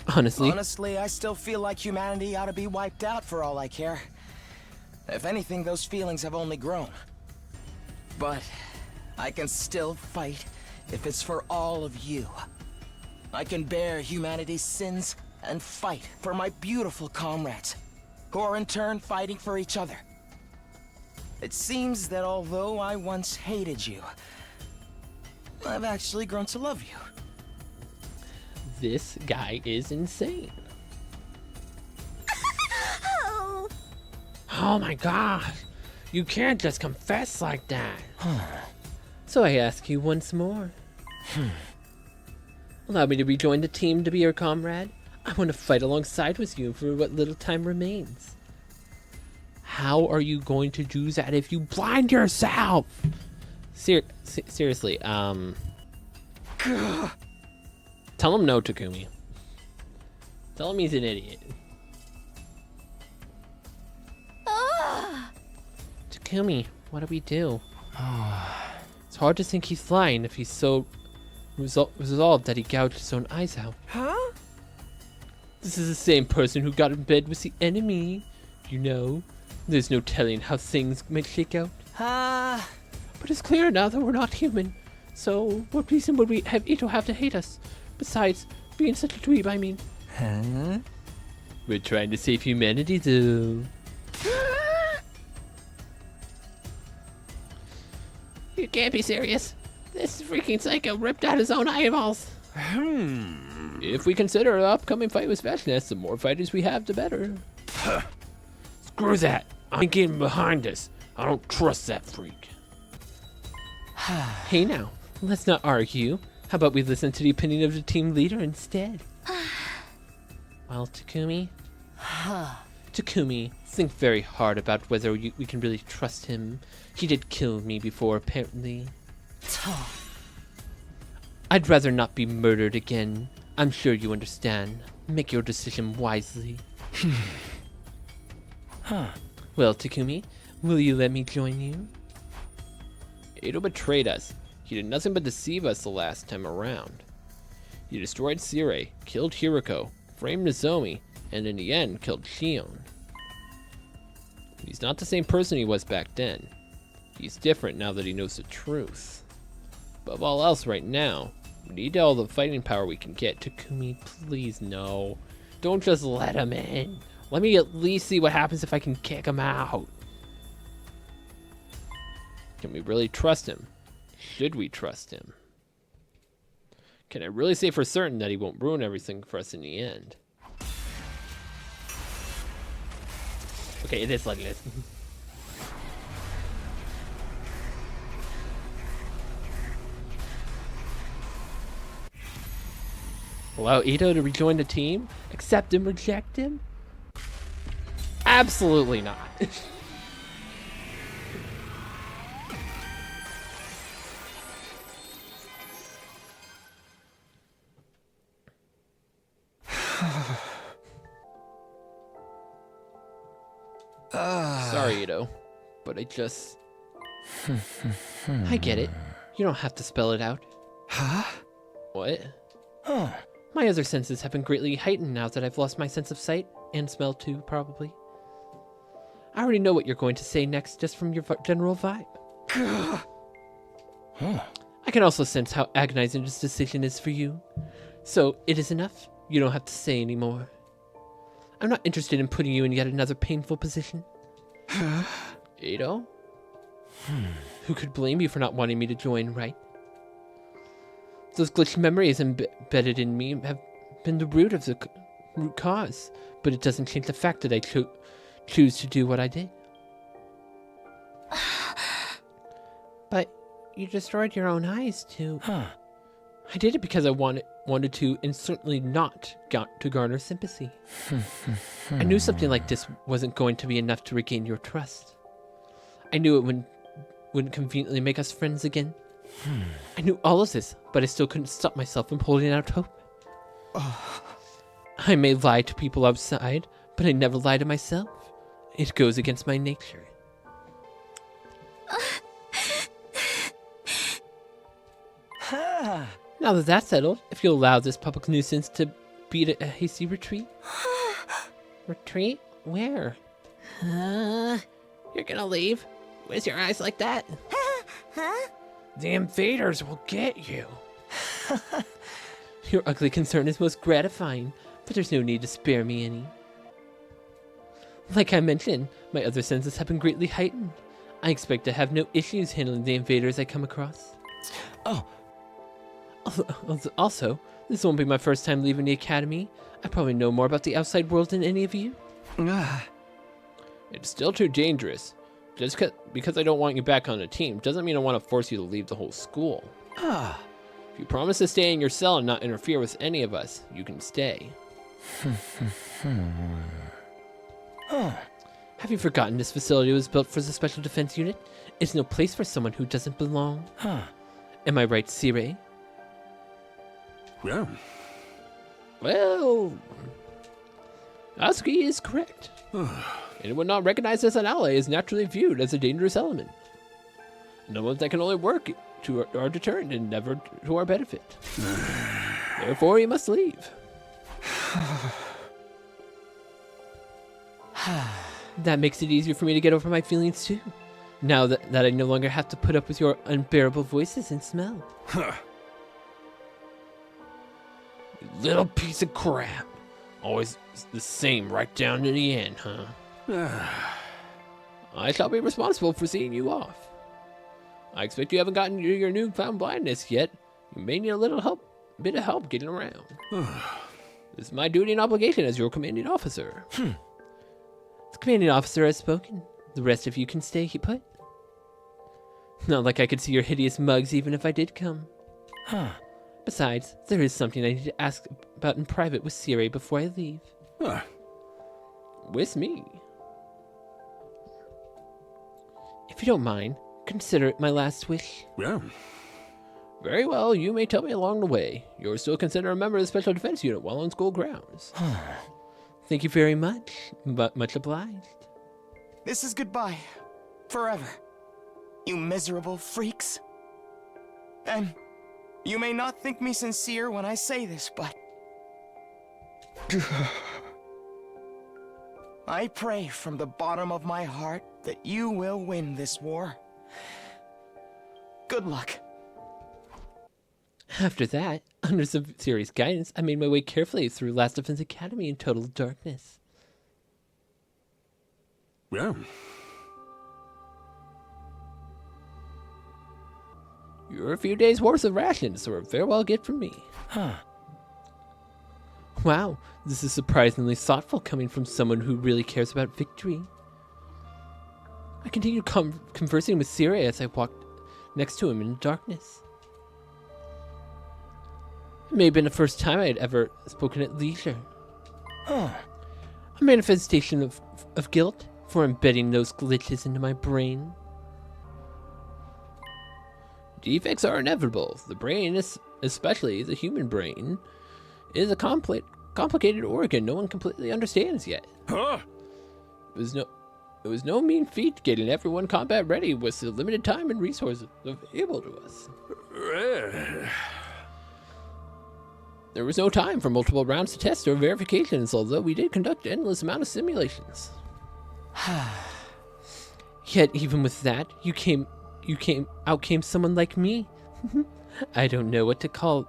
Honestly, I still feel like humanity ought to be wiped out for all I care. If anything, those feelings have only grown. But I can still fight if it's for all of you. I can bear humanity's sins and fight for my beautiful comrades, who are in turn fighting for each other. It seems that although I once hated you, I've actually grown to love you. This guy is insane. Oh, Oh my god. You can't just confess like that. So I ask you once more. Allow me to rejoin the team to be your comrade. I want to fight alongside with you for what little time remains. How are you going to do that if you blind yourself? Seriously, tell him no, Takumi. Tell him he's an idiot. Takumi, what do we do? It's hard to think he's lying if he's so resolved that he gouged his own eyes out. Huh? This is the same person who got in bed with the enemy. You know, there's no telling how things might shake out. But it's clear now that we're not human. So, what reason would we have Eito have to hate us? Besides, being such a dweeb, I mean. Huh? We're trying to save humanity, though. You can't be serious. This freaking psycho ripped out his own eyeballs. If we consider the upcoming fight with Vashness, the more fighters we have, the better. Screw that. I'm getting behind this. I don't trust that freak. Hey now, let's not argue. How about we listen to the opinion of the team leader instead? Well, Takumi, think very hard about whether we can really trust him. He did kill me before, apparently. I'd rather not be murdered again. I'm sure you understand. Make your decision wisely. Well, Takumi, will you let me join you? Eito betrayed us. He did nothing but deceive us the last time around. He destroyed Sirei, killed Hiroko, framed Nozomi, and in the end killed Shion. He's not the same person he was back then. He's different now that he knows the truth. Above all else right now, we need all the fighting power we can get. Takumi, please no. Don't just let him in. Let me at least see what happens if I can kick him out. Can we really trust him? Should we trust him? Can I really say for certain that he won't ruin everything for us in the end? Okay, it is like this. Allow Eito to rejoin the team? Accept him, reject him? Absolutely not. Sorry, Eito, but I just... I get it. You don't have to spell it out. Huh? What? Huh. My other senses have been greatly heightened now that I've lost my sense of sight, and smell too, probably. I already know what you're going to say next just from your general vibe. Huh. I can also sense how agonizing this decision is for you. So, it is enough. You don't have to say anymore. I'm not interested in putting you in yet another painful position. Eito? Who could blame you for not wanting me to join, right? Those glitched memories embedded in me have been the root of the root cause, but it doesn't change the fact that I choose to do what I did. But you destroyed your own eyes too. I did it because I wanted to, and certainly not to garner sympathy. I knew something like this wasn't going to be enough to regain your trust. I knew it wouldn't conveniently make us friends again. I knew all of this, but I still couldn't stop myself from holding out hope. I may lie to people outside, but I never lie to myself. It goes against my nature. Now that that's settled, if you'll allow this public nuisance to beat a hasty retreat. Retreat? Where? You're gonna leave? With your eyes like that? huh? The invaders will get you. Your ugly concern is most gratifying, but there's no need to spare me any. Like I mentioned, my other senses have been greatly heightened. I expect to have no issues handling the invaders I come across. Oh. Also, this won't be my first time leaving the academy. I probably know more about the outside world than any of you. It's still too dangerous. Just because I don't want you back on the team doesn't mean I want to force you to leave the whole school. If you promise to stay in your cell and not interfere with any of us, you can stay. Have you forgotten this facility was built for the Special Defense Unit? It's no place for someone who doesn't belong. Am I right, Sire? Yeah. Well, Asuki is correct. Anyone not recognized as an ally is naturally viewed as a dangerous element. No one that can only work to our deterrent and never to our benefit. Therefore, you must leave. That makes it easier for me to get over my feelings too. Now that I no longer have to put up with your unbearable voices and smell. You little piece of crap. Always the same right down to the end, huh? I shall be responsible for seeing you off. I expect you haven't gotten your newfound blindness yet. You may need a little bit of help getting around. This is my duty and obligation as your commanding officer. The commanding officer has spoken. The rest of you can stay put. Not like I could see your hideous mugs even if I did come. Besides, there is something I need to ask about in private with Sire before I leave. With me? If you don't mind, consider it my last wish. Yeah. Very well, you may tell me along the way. You're still considered a member of the Special Defense Unit while on school grounds. Thank you very much, but much obliged. This is goodbye. Forever. You miserable freaks. And you may not think me sincere when I say this, but I pray from the bottom of my heart that you will win this war. Good luck. After that, under Sire's guidance, I made my way carefully through Last Defense Academy in total darkness. Yeah. You're a few days' worth of rations, or a farewell gift from me. Wow, this is surprisingly thoughtful coming from someone who really cares about victory. I continued conversing with Sire as I walked next to him in the darkness. It may have been the first time I had ever spoken at leisure. A manifestation of guilt for embedding those glitches into my brain. Defects are inevitable. The brain, especially the human brain, is a complicated organ no one completely understands yet. It was no mean feat getting everyone combat ready with the limited time and resources available to us. There was no time for multiple rounds of tests or verifications, although we did conduct an endless amount of simulations. Yet even with that, out came someone like me. I don't know what to call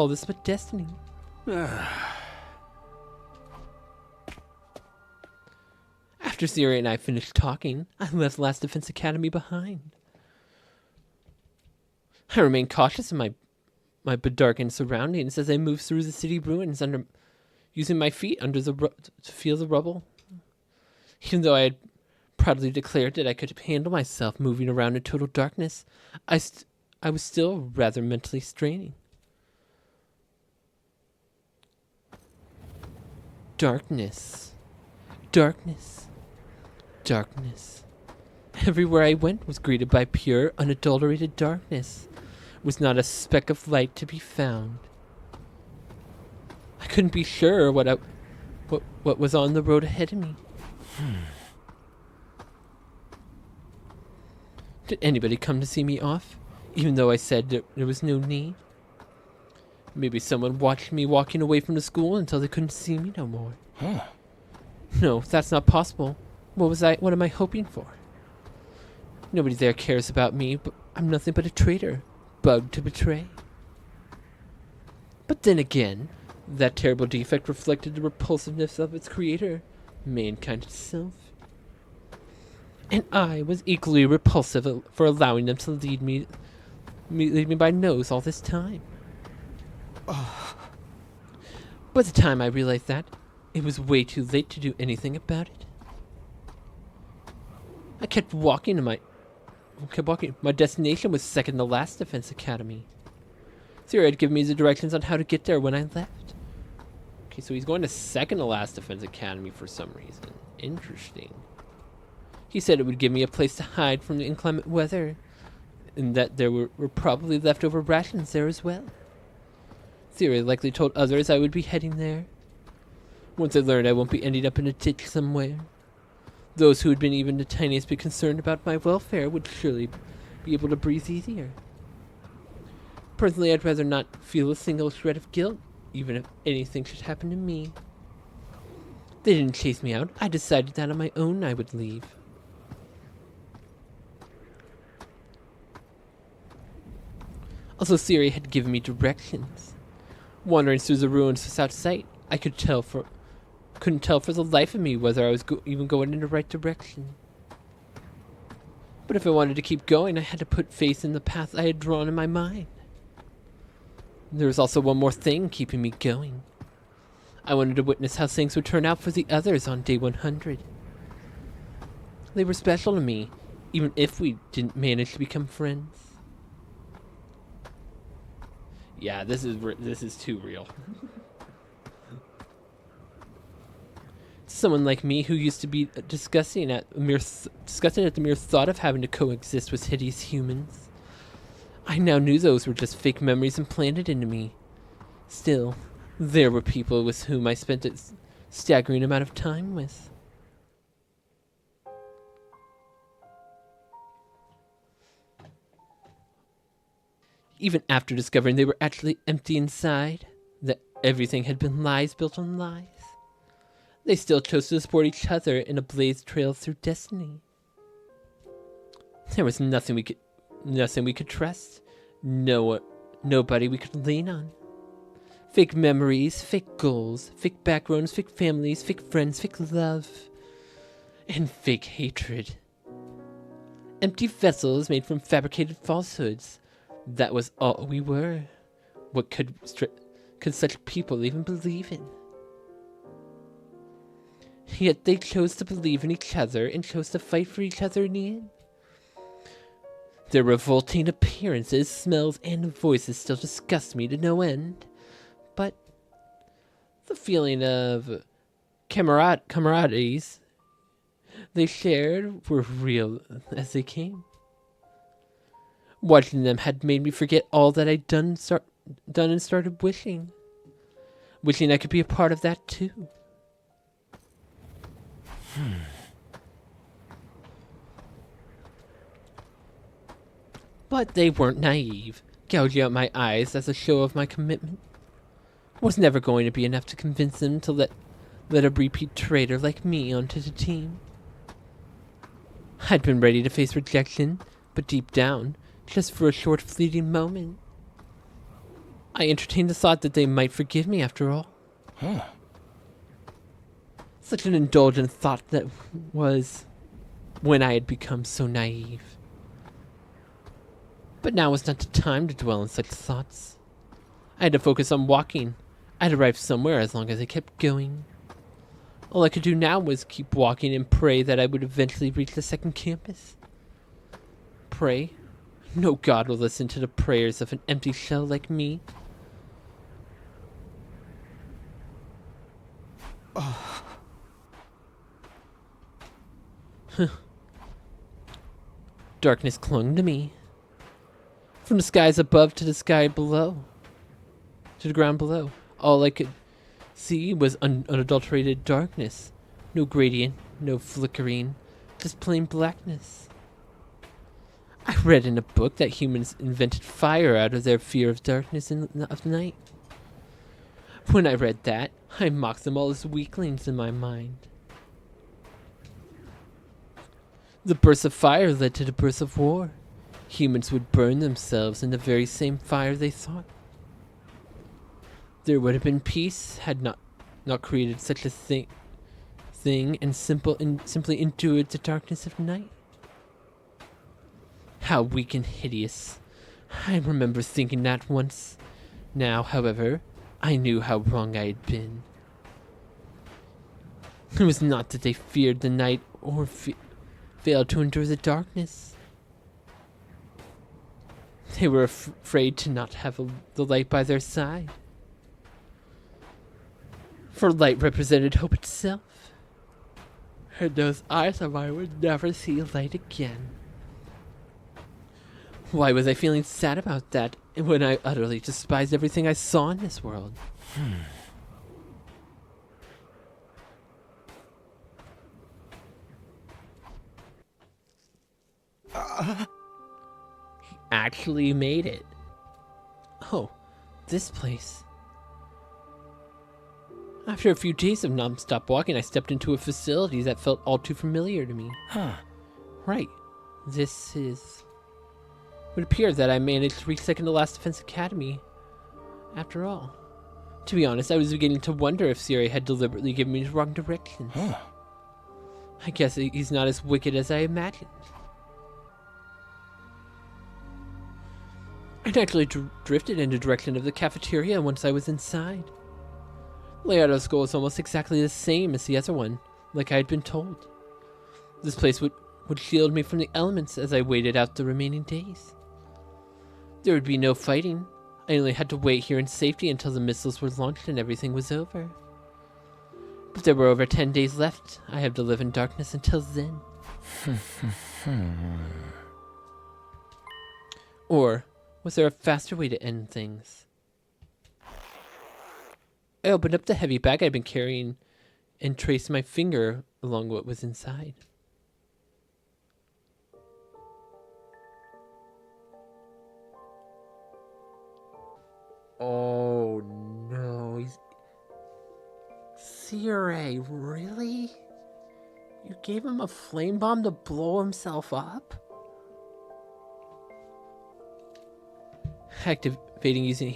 this but destiny. After Siri and I finished talking, I left Last Defense Academy behind. I remained cautious in my bedarkened surroundings as I moved through the city ruins using my feet to feel the rubble. Even though I had proudly declared that I could handle myself moving around in total darkness, I was still rather mentally straining. Darkness. Darkness. Darkness. Everywhere I went was greeted by pure, unadulterated darkness. Was not a speck of light to be found. I couldn't be sure what was on the road ahead of me. Did anybody come to see me off, even though I said there was no need? Maybe someone watched me walking away from the school until they couldn't see me no more. No, that's not possible. What am I hoping for? Nobody there cares about me, but I'm nothing but a traitor, bugged to betray. But then again, that terrible defect reflected the repulsiveness of its creator, mankind itself. And I was equally repulsive for allowing them to lead me by nose all this time. By the time I realized that, it was way too late to do anything about it. I kept walking. My destination was second to last defense academy. Zero had given me the directions on how to get there when I left. Okay, so he's going to second to last defense academy for some reason. Interesting. He said it would give me a place to hide from the inclement weather, and that there were probably leftover rations there as well. Zero likely told others I would be heading there. Once I learned I won't be ending up in a ditch somewhere. Those who had been even the tiniest bit concerned about my welfare would surely be able to breathe easier. Personally, I'd rather not feel a single shred of guilt, even if anything should happen to me. They didn't chase me out. I decided that on my own I would leave. Also, Siri had given me directions. Wandering through the ruins without sight, I couldn't tell for the life of me whether I was even going in the right direction. But if I wanted to keep going, I had to put faith in the path I had drawn in my mind. There was also one more thing keeping me going. I wanted to witness how things would turn out for the others on day 100. They were special to me, even if we didn't manage to become friends. Yeah, this is too real. Someone like me who used to be disgusting at the mere thought of having to coexist with hideous humans. I now knew those were just fake memories implanted into me. Still, there were people with whom I spent a staggering amount of time with. Even after discovering they were actually empty inside, that everything had been lies built on lies, they still chose to support each other in a blazed trail through destiny. There was nothing we could trust, nobody we could lean on. Fake memories, fake goals, fake backgrounds, fake families, fake friends, fake love, and fake hatred. Empty vessels made from fabricated falsehoods. That was all we were. What could such people even believe in? Yet they chose to believe in each other and chose to fight for each other in the end. Their revolting appearances, smells, and voices still disgust me to no end. But the feeling of camaraderie they shared were real as they came. Watching them had made me forget all that I'd done and started wishing I could be a part of that too. But they weren't naive, gouging out my eyes as a show of my commitment. Was never going to be enough to convince them to let a repeat traitor like me onto the team. I'd been ready to face rejection, but deep down, just for a short fleeting moment, I entertained the thought that they might forgive me after all. Such an indulgent thought that was when I had become so naive. But now was not the time to dwell on such thoughts. I had to focus on walking. I'd arrive somewhere as long as I kept going. All I could do now was keep walking and pray that I would eventually reach the second campus. Pray? No god will listen to the prayers of an empty shell like me. Darkness clung to me. From the skies above to the sky below. To the ground below. All I could see was unadulterated darkness. No gradient, no flickering, just plain blackness. I read in a book that humans invented fire out of their fear of darkness and of night. When I read that, I mocked them all as weaklings in my mind. The burst of fire led to the burst of war. Humans would burn themselves in the very same fire they thought. There would have been peace had not created such a thing and simply endured the darkness of night. How weak and hideous. I remember thinking that once. Now, however, I knew how wrong I had been. It was not that they feared the night or failed to endure the darkness. They were afraid to not have the light by their side. For light represented hope itself. And those eyes of mine would never see light again. Why was I feeling sad about that when I utterly despised everything I saw in this world? He actually made it. Oh, this place. After a few days of non-stop walking, I stepped into a facility that felt all too familiar to me. Right. This is... It would appear that I managed to reach second to last Defense Academy. After all. To be honest, I was beginning to wonder if Siri had deliberately given me the wrong directions. I guess he's not as wicked as I imagined. I naturally drifted in the direction of the cafeteria once I was inside. The layout of the school was almost exactly the same as the other one, like I had been told. This place would shield me from the elements as I waited out the remaining days. There would be no fighting. I only had to wait here in safety until the missiles were launched and everything was over. But there were over 10 days left. I have to live in darkness until then. Or was there a faster way to end things? I opened up the heavy bag I'd been carrying and traced my finger along what was inside. Oh no, Siri, really? You gave him a flame bomb to blow himself up? Activated by using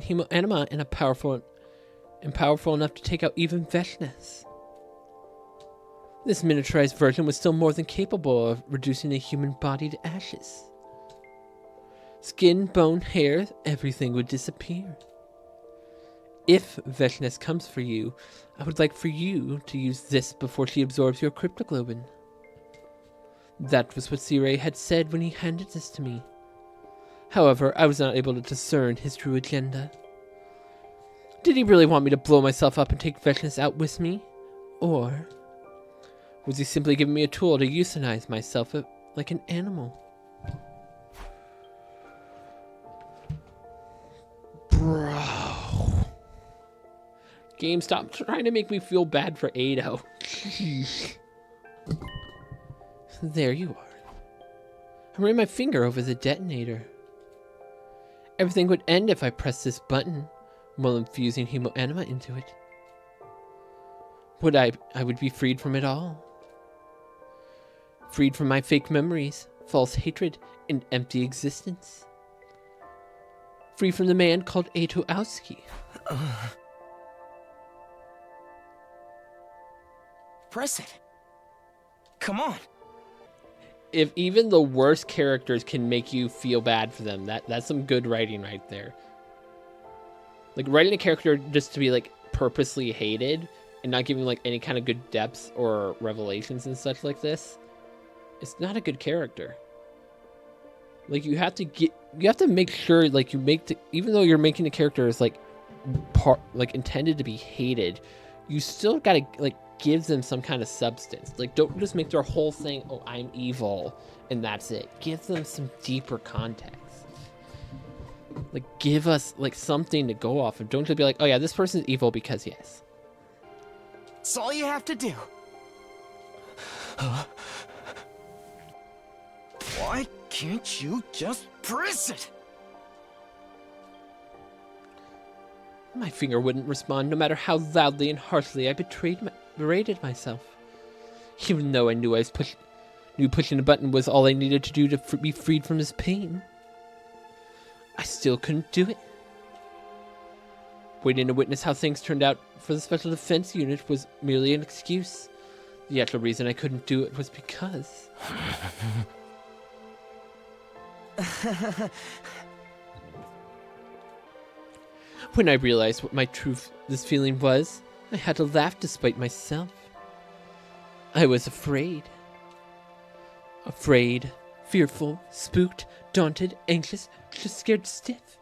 hemoenema and powerful enough to take out even Veshness. This miniaturized version was still more than capable of reducing a human body to ashes. Skin, bone, hair, everything would disappear. If Veshness comes for you, I would like for you to use this before she absorbs your cryptoglobin. That was what Sirei had said when he handed this to me. However, I was not able to discern his true agenda. Did he really want me to blow myself up and take Veshness out with me? Or was he simply giving me a tool to euthanize myself like an animal? Bro. Game, stop trying to make me feel bad for Eito. There you are. I ran my finger over the detonator. Everything would end if I pressed this button while infusing hemoenema into it. I would be freed from it all. Freed from my fake memories, false hatred, and empty existence. Free from the man called Eito Aosuke. Press it. Come on. If even the worst characters can make you feel bad for them, that's some good writing right there. Like, writing a character just to be, like, purposely hated and not giving, like, any kind of good depths or revelations and such like this, it's not a good character. Like, you have to make sure, like, even though you're making the character is, like, intended to be hated, you still gotta, like, give them some kind of substance. Like, don't just make their whole thing, oh, I'm evil, and that's it. Give them some deeper context. Like, give us, like, something to go off of. Don't just be like, oh yeah, this person's evil because yes. It's all you have to do. Why can't you just press it? My finger wouldn't respond no matter how loudly and harshly I berated myself. Even though I knew pushing a button was all I needed to do to be freed from this pain. I still couldn't do it. Waiting to witness how things turned out for the Special Defense Unit was merely an excuse. The actual reason I couldn't do it was because... When I realized what this feeling was, I had to laugh despite myself. I was afraid. Afraid, fearful, spooked, daunted, anxious, just scared stiff.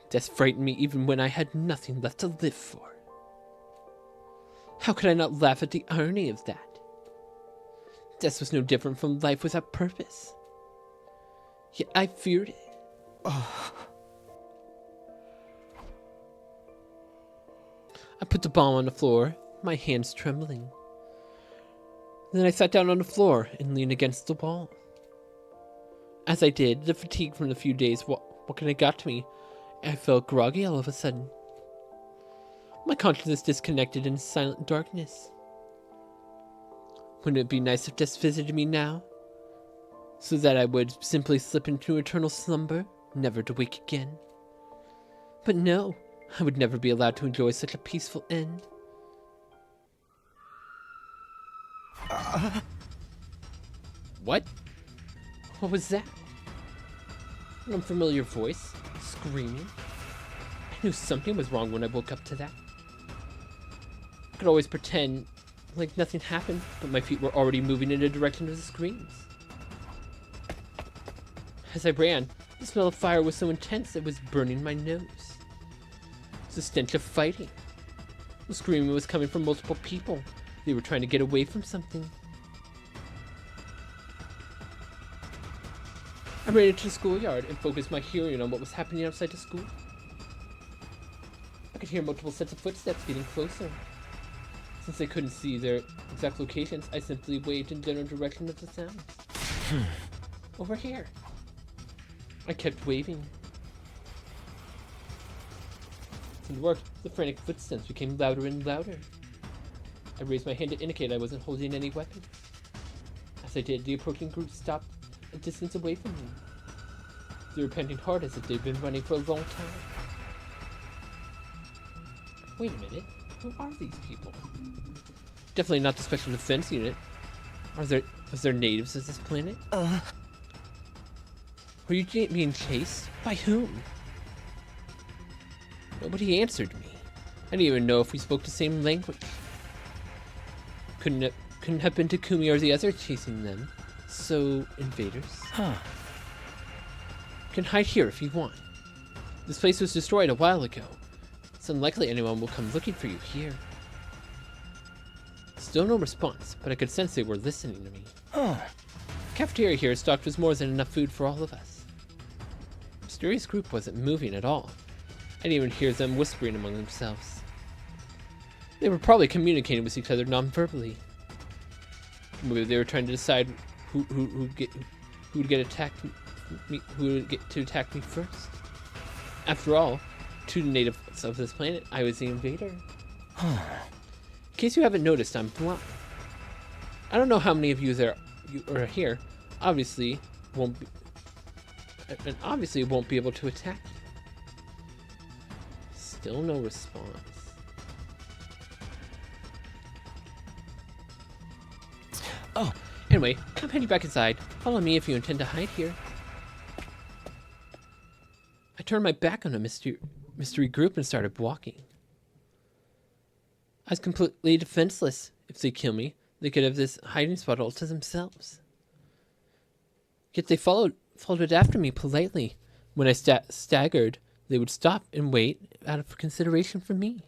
Death frightened me even when I had nothing left to live for. How could I not laugh at the irony of that? Death was no different from life without purpose. Yet I feared it. I put the bomb on the floor, my hands trembling. Then I sat down on the floor and leaned against the wall. As I did, the fatigue from the few days walking got to me, and I felt groggy all of a sudden. My consciousness disconnected in silent darkness. Wouldn't it be nice if death visited me now? So that I would simply slip into eternal slumber, never to wake again. But no, I would never be allowed to enjoy such a peaceful end. What? What was that? An unfamiliar voice, screaming. I knew something was wrong when I woke up to that. I could always pretend like nothing happened, but my feet were already moving in the direction of the screams. As I ran, the smell of fire was so intense it was burning my nose. It was a stench of fighting. The screaming was coming from multiple people. They were trying to get away from something. I ran into the schoolyard and focused my hearing on what was happening outside the school. I could hear multiple sets of footsteps getting closer. Since I couldn't see their exact locations, I simply waved in the general direction of the sound. Over here. I kept waving. It worked. The frantic footsteps became louder and louder. I raised my hand to indicate I wasn't holding any weapons. As I did, the approaching group stopped a distance away from me. They were panting hard as if they'd been running for a long time. Wait a minute. Who are these people? Definitely not the Special Defense Unit. Was there natives of this planet? Were you being chased? By whom? Nobody answered me. I didn't even know if we spoke the same language. Couldn't have been Takumi or the others chasing them. So, invaders? You can hide here if you want. This place was destroyed a while ago. It's unlikely anyone will come looking for you here. Still no response, but I could sense they were listening to me. The cafeteria here stocked with more than enough food for all of us. The mysterious group wasn't moving at all. I didn't even hear them whispering among themselves. They were probably communicating with each other non-verbally. Maybe they were trying to decide who would get attacked, who would get to attack me first. After all, to the natives of this planet, I was the invader. In case you haven't noticed, I'm blind. I don't know how many of you are here. Obviously, won't be able to attack you. Still no response. Oh, anyway, I'm heading back inside. Follow me if you intend to hide here. I turned my back on the mystery group and started walking. I was completely defenseless. If they kill me, they could have this hiding spot all to themselves. Yet they followed it after me politely. When I staggered, they would stop and wait out of consideration for me.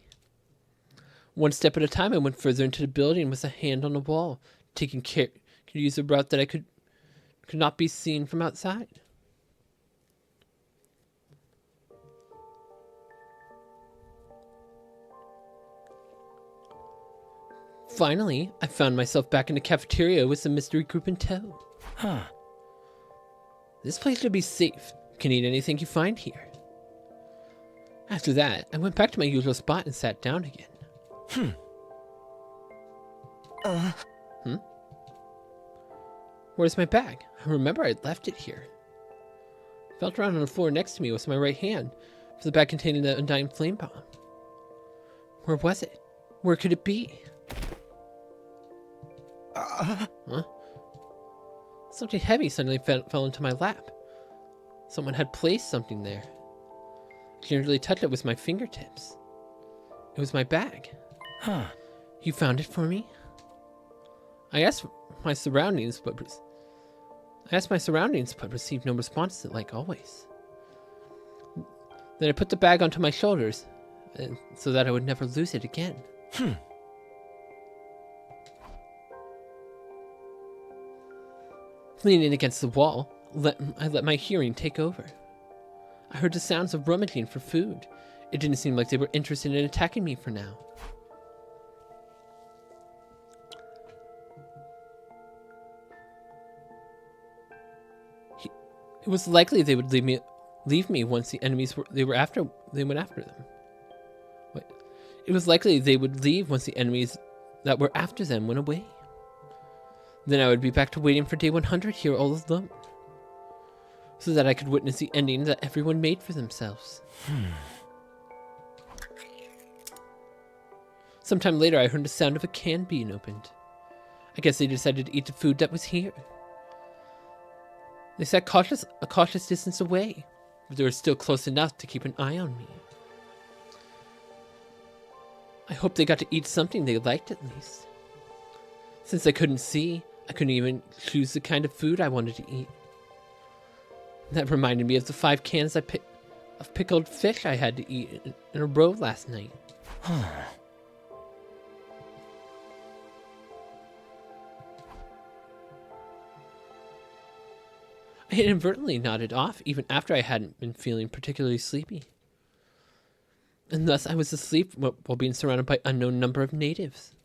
One step at a time, I went further into the building with a hand on the wall, taking care to use a route that I could not be seen from outside. Finally, I found myself back in the cafeteria with the mystery group in tow. This place should be safe. You can eat anything you find here. After that, I went back to my usual spot and sat down again. Where's my bag? I remember I'd left it here. I felt around on the floor next to me with my right hand for the bag containing the undying flame bomb. Where was it? Where could it be? Huh? Something heavy suddenly fell into my lap. Someone had placed something there. I could really touch it with my fingertips. It was my bag. Huh. You found it for me? I asked my surroundings, but received no response, like always. Then I put the bag onto my shoulders, so that I would never lose it again. Leaning against the wall, I let my hearing take over. I heard the sounds of rummaging for food. It didn't seem like they were interested in attacking me for now. It was likely they would leave me once the enemies went after them. Wait. It was likely they would leave once the enemies that were after them went away. Then I would be back to waiting for day 100 here all alone, so that I could witness the ending that everyone made for themselves. Sometime later, I heard the sound of a can being opened. I guess they decided to eat the food that was here. They sat a cautious distance away, but they were still close enough to keep an eye on me. I hope they got to eat something they liked at least. Since I couldn't see, I couldn't even choose the kind of food I wanted to eat. That reminded me of the 5 cans of pickled fish I had to eat in a row last night. I inadvertently nodded off even after I hadn't been feeling particularly sleepy. And thus I was asleep while being surrounded by an unknown number of natives.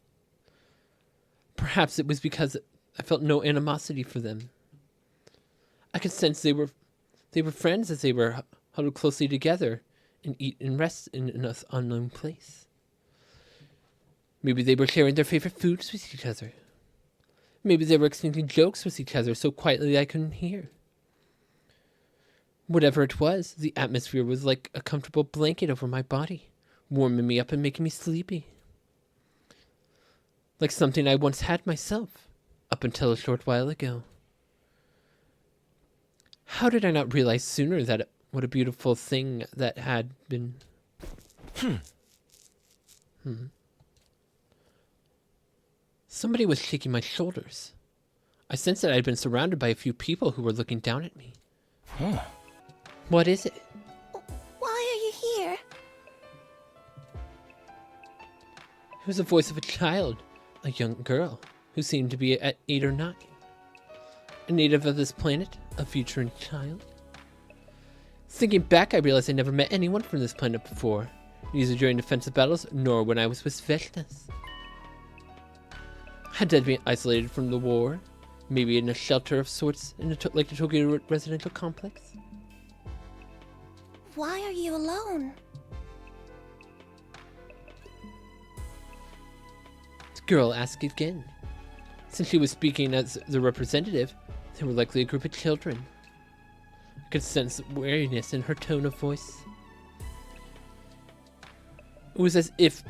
Perhaps it was because I felt no animosity for them. I could sense they were friends as they were huddled closely together and eat and rest in an unknown place. Maybe they were sharing their favorite foods with each other. Maybe they were exchanging jokes with each other so quietly I couldn't hear. Whatever it was, the atmosphere was like a comfortable blanket over my body, warming me up and making me sleepy. Like something I once had myself, up until a short while ago. How did I not realize sooner that what a beautiful thing that had been? Somebody was shaking my shoulders. I sensed that I had been surrounded by a few people who were looking down at me. What is it? Why are you here? It was the voice of a child, a young girl, who seemed to be at 8 or 9. A native of this planet, a future child. Thinking back, I realized I never met anyone from this planet before, neither during defensive battles nor when I was with Veshtas. Had I been isolated from the war, maybe in a shelter of sorts, like the Tokyo residential complex? Why are you alone? The girl asked again. Since she was speaking as the representative, they were likely a group of children. I could sense weariness in her tone of voice. It was as if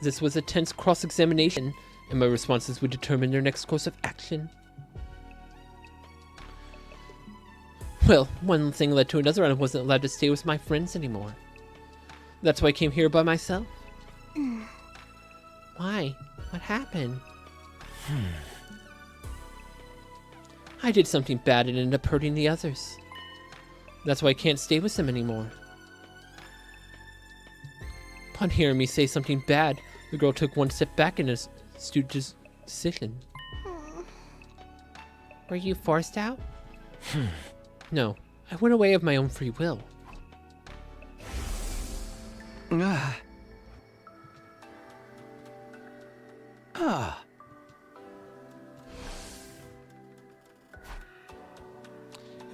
this was a tense cross-examination, and my responses would determine their next course of action. Well, one thing led to another, and I wasn't allowed to stay with my friends anymore. That's why I came here by myself. Why? What happened? I did something bad and ended up hurting the others. That's why I can't stay with them anymore. Upon hearing me say something bad, the girl took one step back in a stupid decision. Were you forced out? No, I went away of my own free will. It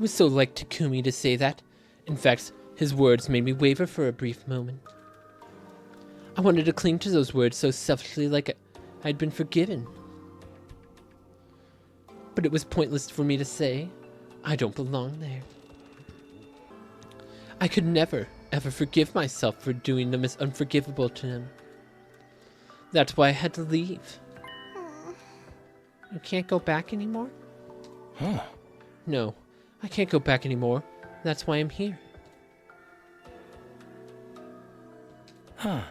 was so like Takumi to say that. In fact, his words made me waver for a brief moment. I wanted to cling to those words so selfishly, like I'd been forgiven. But it was pointless for me to say, I don't belong there. I could never, ever forgive myself for doing them as unforgivable to him. That's why I had to leave. You can't go back anymore? No, I can't go back anymore. That's why I'm here. Huh.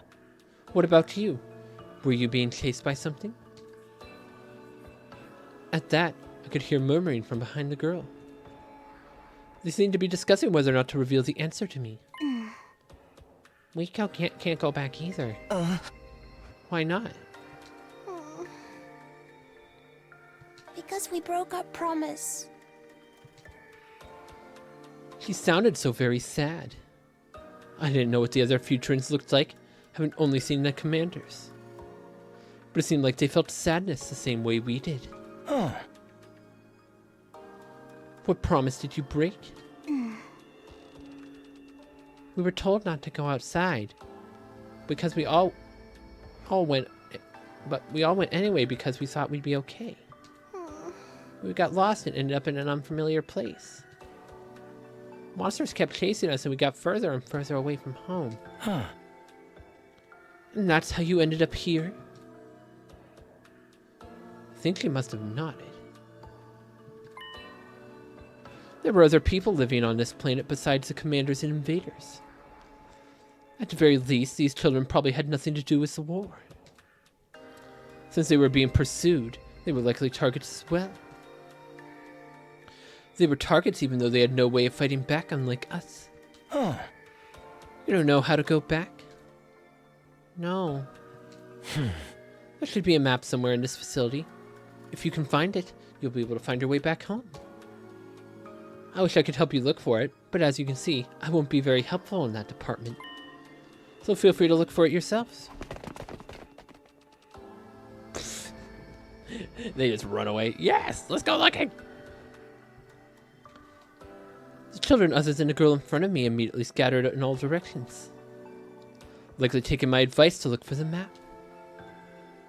What about you? Were you being chased by something? At that, I could hear murmuring from behind the girl. They seemed to be discussing whether or not to reveal the answer to me. We can't go back either. Why not? Because we broke our promise. She sounded so very sad. I didn't know what the other futurins looked like, having only seen the commanders. But it seemed like they felt sadness the same way we did. Huh. What promise did you break? We were told not to go outside because we all went, but we all went anyway because we thought we'd be okay. We got lost and ended up in an unfamiliar place. Monsters kept chasing us and we got further and further away from home. Huh. And that's how you ended up here? I think she must have nodded. There were other people living on this planet besides the commanders and invaders. At the very least, these children probably had nothing to do with the war. Since they were being pursued, they were likely targets as well. They were targets even though they had no way of fighting back, unlike us. Huh. You don't know how to go back? No. There should be a map somewhere in this facility. If you can find it, you'll be able to find your way back home. I wish I could help you look for it, but as you can see, I won't be very helpful in that department. So feel free to look for it yourselves. They just run away. Yes, let's go looking! The children other than the girl in front of me immediately scattered in all directions. Likely taking my advice to look for the map.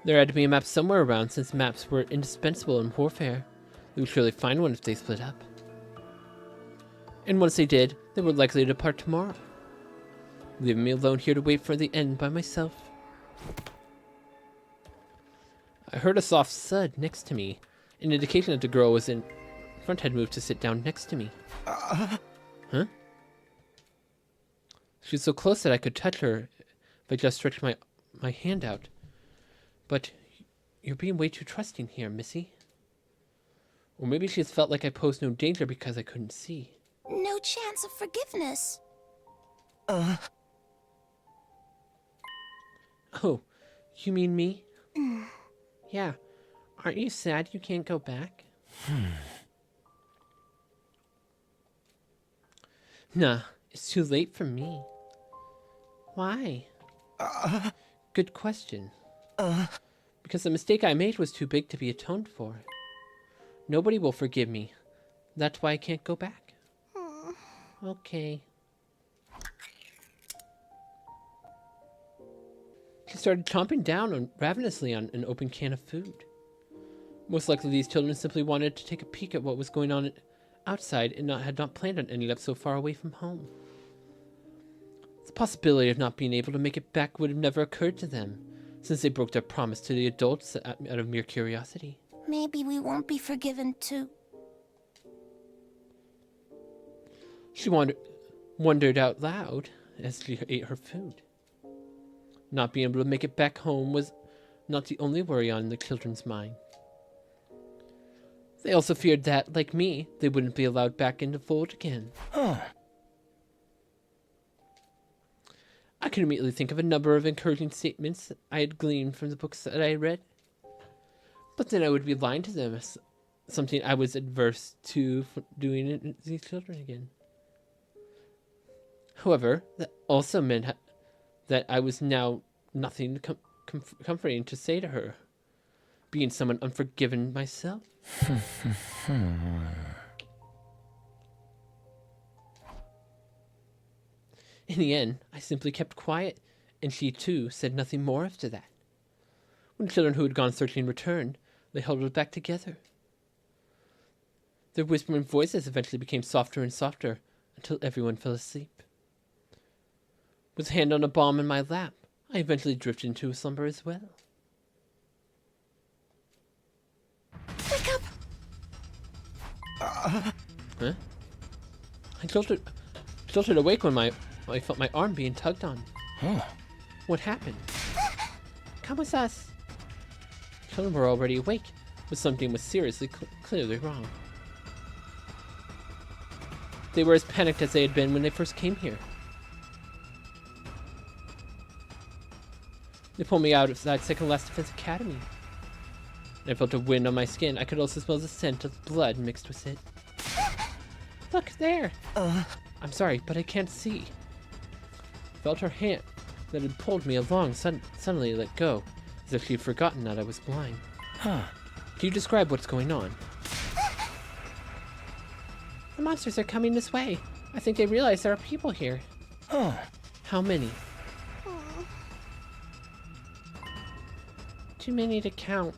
There had to be a map somewhere around since maps were indispensable in warfare. They would surely find one if they split up. And once they did, they were likely to depart tomorrow, leaving me alone here to wait for the end by myself. I heard a soft thud next to me, an indication that the girl was in front had moved to sit down next to me. Huh? She was so close that I could touch her if I just stretched my hand out. But you're being way too trusting here, Missy. Or maybe she has felt like I posed no danger because I couldn't see. No chance of forgiveness. Oh, you mean me? Yeah. Aren't you sad you can't go back? Nah, it's too late for me. Why? Good question. Because the mistake I made was too big to be atoned for. Nobody will forgive me. That's why I can't go back. Okay. She started chomping down ravenously on an open can of food. Most likely these children simply wanted to take a peek at what was going on outside and had not planned on ending up so far away from home. The possibility of not being able to make it back would have never occurred to them, since they broke their promise to the adults out of mere curiosity. Maybe we won't be forgiven too. She wondered out loud as she ate her food. Not being able to make it back home was not the only worry on the children's mind. They also feared that, like me, they wouldn't be allowed back in the fold again. I could immediately think of a number of encouraging statements I had gleaned from the books that I had read. But then I would be lying to them as something I was adverse to doing it to these children again. However, that also meant that I was now nothing comforting to say to her, being someone unforgiven myself. In the end, I simply kept quiet, and she too said nothing more after that. When the children who had gone searching returned, they huddled back together. Their whispering voices eventually became softer and softer until everyone fell asleep. With a hand on a bomb in my lap, I eventually drifted into a slumber as well. Wake up! Huh? I jolted awake when I felt my arm being tugged on. Huh. What happened? Come with us. Children were already awake, but something was seriously, clearly wrong. They were as panicked as they had been when they first came here. They pulled me out of that Second Last Defense Academy. I felt a wind on my skin. I could also smell the scent of blood mixed with it. Look, there! I'm sorry, but I can't see. I felt her hand that had pulled me along suddenly let go, as if she had forgotten that I was blind. Huh. Can you describe what's going on? The monsters are coming this way. I think they realize there are people here. Huh. How many? Too many to count.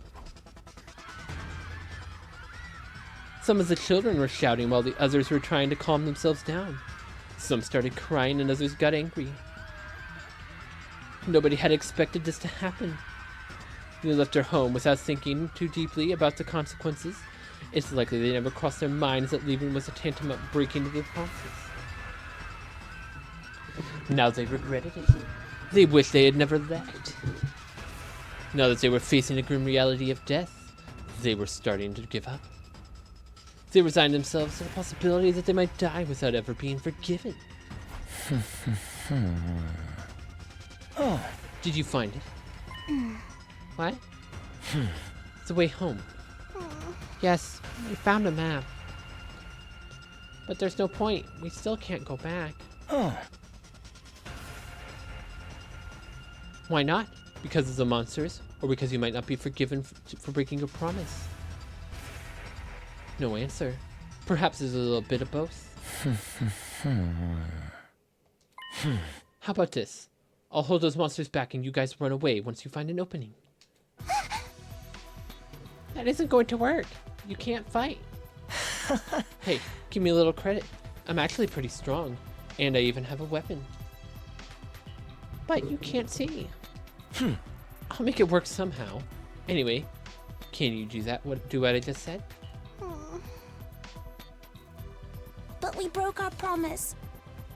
Some of the children were shouting while the others were trying to calm themselves down. Some started crying and others got angry. Nobody had expected this to happen. They left their home without thinking too deeply about the consequences. It's likely they never crossed their minds that leaving was a tantamount breaking into the promises. Now they regretted it. They wished they had never left. Now that they were facing the grim reality of death, they were starting to give up. They resigned themselves to the possibility that they might die without ever being forgiven. Oh. Did you find it? What? It's the way home. Yes, we found a map. But there's no point. We still can't go back. Oh. Why not? Because of the monsters? Or because you might not be forgiven for breaking your promise? No answer. Perhaps there's a little bit of both. How about this? I'll hold those monsters back and you guys run away once you find an opening. That isn't going to work. You can't fight. Hey, give me a little credit. I'm actually pretty strong, and I even have a weapon. But you can't see. I'll make it work somehow. Anyway, can you do that? Do what I just said? But we broke our promise.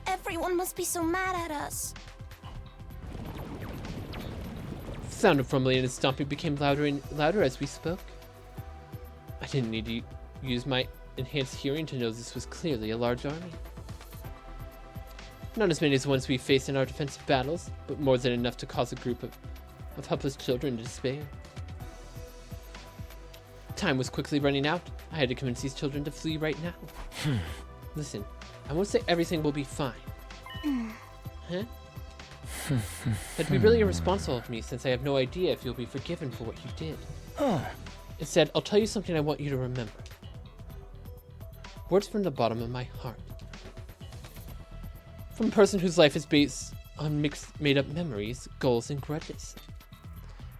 Everyone must be so mad at us. The sound of rumbling and stomping became louder and louder as we spoke. I didn't need to use my enhanced hearing to know this was clearly a large army. Not as many as the ones we faced in our defensive battles, but more than enough to cause a group of helpless children to despair. Time was quickly running out. I had to convince these children to flee right now. Listen, I won't say everything will be fine. Huh? That'd be really irresponsible of me, since I have no idea if you'll be forgiven for what you did. Instead, I'll tell you something I want you to remember. Words from the bottom of my heart. From a person whose life is based on mixed, made-up memories, goals, and grudges.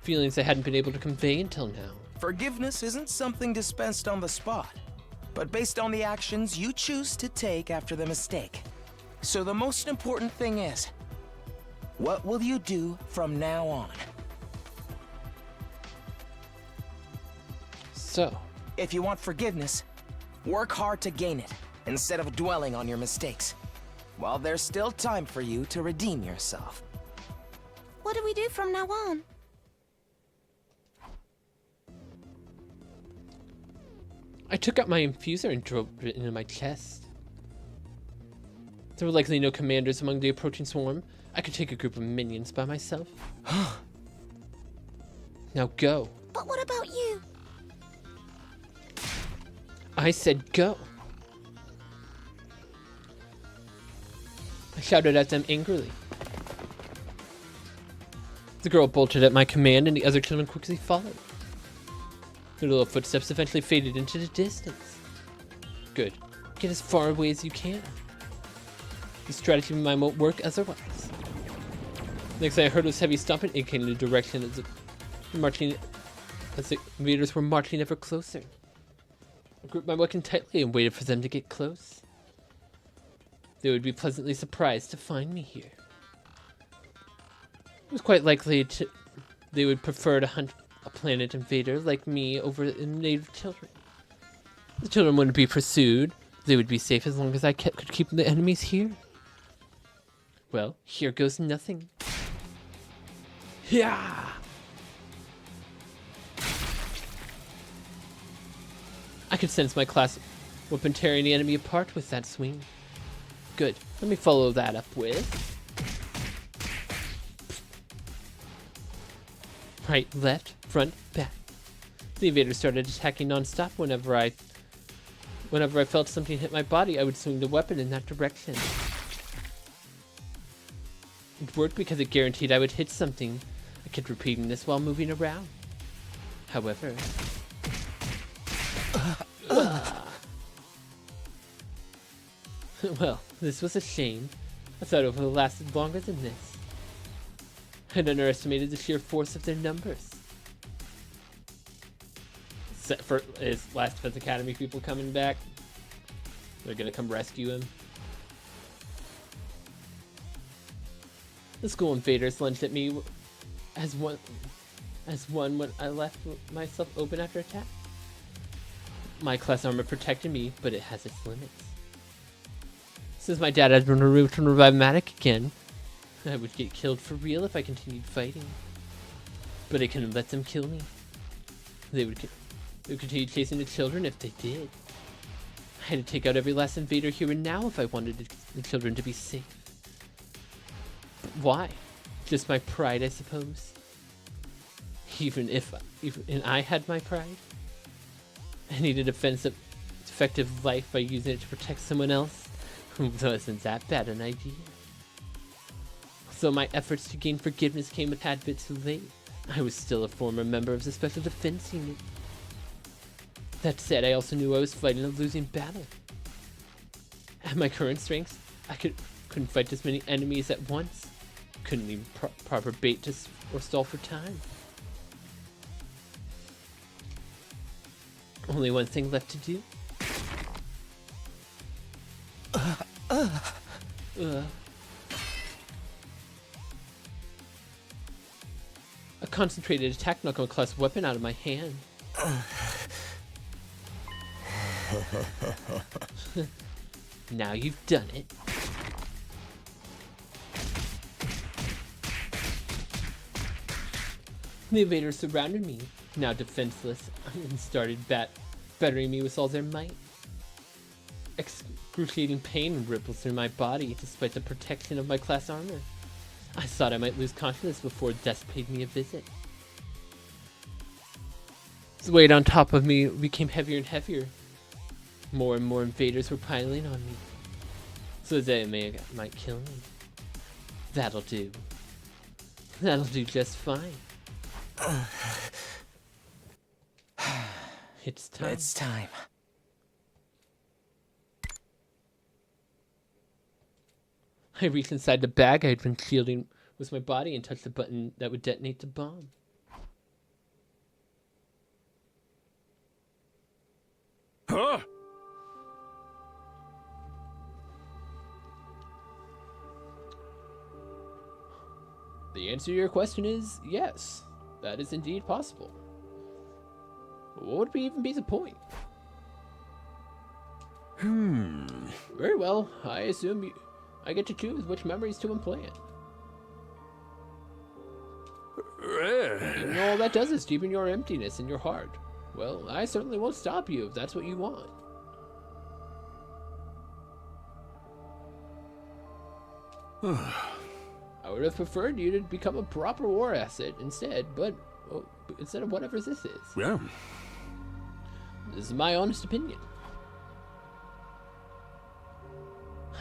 Feelings I hadn't been able to convey until now. Forgiveness isn't something dispensed on the spot, but based on the actions you choose to take after the mistake. So the most important thing is, what will you do from now on? So, If you want forgiveness, work hard to gain it, instead of dwelling on your mistakes. While there's still time for you to redeem yourself. What do we do from now on? I took out my infuser and drove it into my chest. There were likely no commanders among the approaching swarm. I could take a group of minions by myself. Now go. But what about you? I said go. I shouted at them angrily. The girl bolted at my command and the other children quickly followed. Their little footsteps eventually faded into the distance. Good. Get as far away as you can. The strategy of mine won't work otherwise. Next thing I heard was heavy stomping indicating the direction as the invaders were marching ever closer. I gripped my weapon tightly and waited for them to get close. They would be pleasantly surprised to find me here. It was quite likely they would prefer to hunt a planet invader like me over the native children. The children wouldn't be pursued. They would be safe as long as I could keep the enemies here. Well, here goes nothing. Yeah. I could sense my class weapon tearing the enemy apart with that swing. Good. Let me follow that up with right, left, front, back. The invaders started attacking non-stop. Whenever I felt something hit my body, I would swing the weapon in that direction. It worked because it guaranteed I would hit something. I kept repeating this while moving around. However... Well, this was a shame. I thought it would have lasted longer than this. I'd underestimated the sheer force of their numbers. Set for his Last Defense Academy people coming back. They're gonna come rescue him. The school invaders lunged at me as one when I left myself open after attack. My class armor protected me, but it has its limits. Since my dad had been removed from Revive-Matic again, I would get killed for real if I continued fighting. But I couldn't let them kill me. They would continue chasing the children if they did. I had to take out every last invader here and now if I wanted the children to be safe. But why? Just my pride, I suppose. Even I had my pride. I needed effective life by using it to protect someone else. Wasn't that bad an idea? So my efforts to gain forgiveness came a tad bit too late. I was still a former member of the Special Defense Unit. That said, I also knew I was fighting a losing battle. At my current strength, I couldn't fight as many enemies at once. Couldn't even proper bait or stall for time. Only one thing left to do. A concentrated attack knocked my class weapon out of my hand. Now you've done it. The invaders surrounded me, now defenseless, and started battering me with all their might. Excruciating pain rippled through my body despite the protection of my class armor. I thought I might lose consciousness before death paid me a visit. The weight on top of me became heavier and heavier. More and more invaders were piling on me, so that they might kill me. That'll do. That'll do just fine. It's time. It's time. I reached inside the bag I had been shielding with my body and touched the button that would detonate the bomb. Huh? The answer to your question is yes. That is indeed possible. What would even be the point? Very well. I assume I get to choose which memories to implant. Even though all that does is deepen your emptiness in your heart. Well, I certainly won't stop you if that's what you want. I would have preferred you to become a proper war asset instead, but instead of whatever this is. Yeah. This is my honest opinion.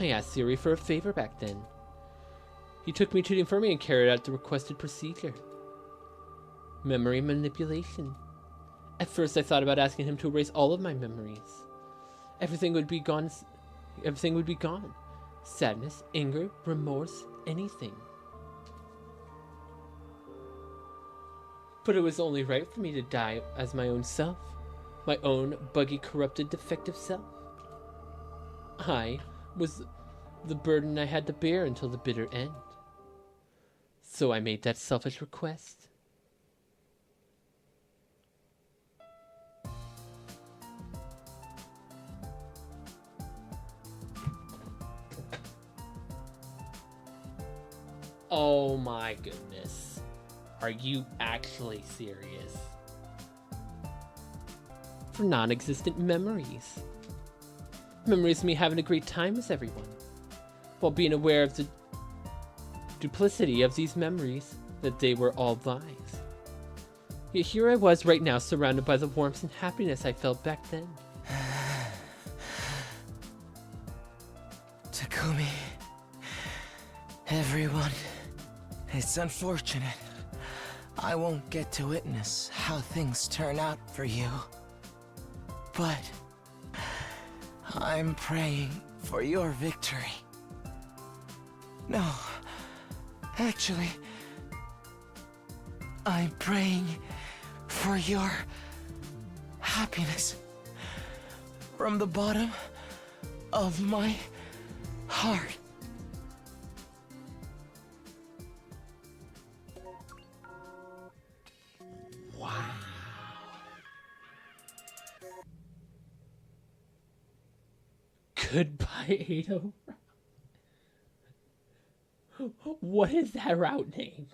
I asked Siri for a favor back then. He took me to the infirmary and carried out the requested procedure. Memory manipulation. At first I thought about asking him to erase all of my memories. Everything would be gone. Sadness, anger, remorse, anything. But it was only right for me to die as my own self. My own buggy, corrupted, defective self. I was the burden I had to bear until the bitter end. So I made that selfish request. Oh my goodness. Are you actually serious? For non-existent memories. Memories of me having a great time with everyone, while being aware of the duplicity of these memories, that they were all lies. Yet here I was right now, surrounded by the warmth and happiness I felt back then. Takumi, everyone, it's unfortunate I won't get to witness how things turn out for you. But I'm praying for your victory. No, actually, I'm praying for your happiness from the bottom of my heart. Goodbye, Eito. What is that route name?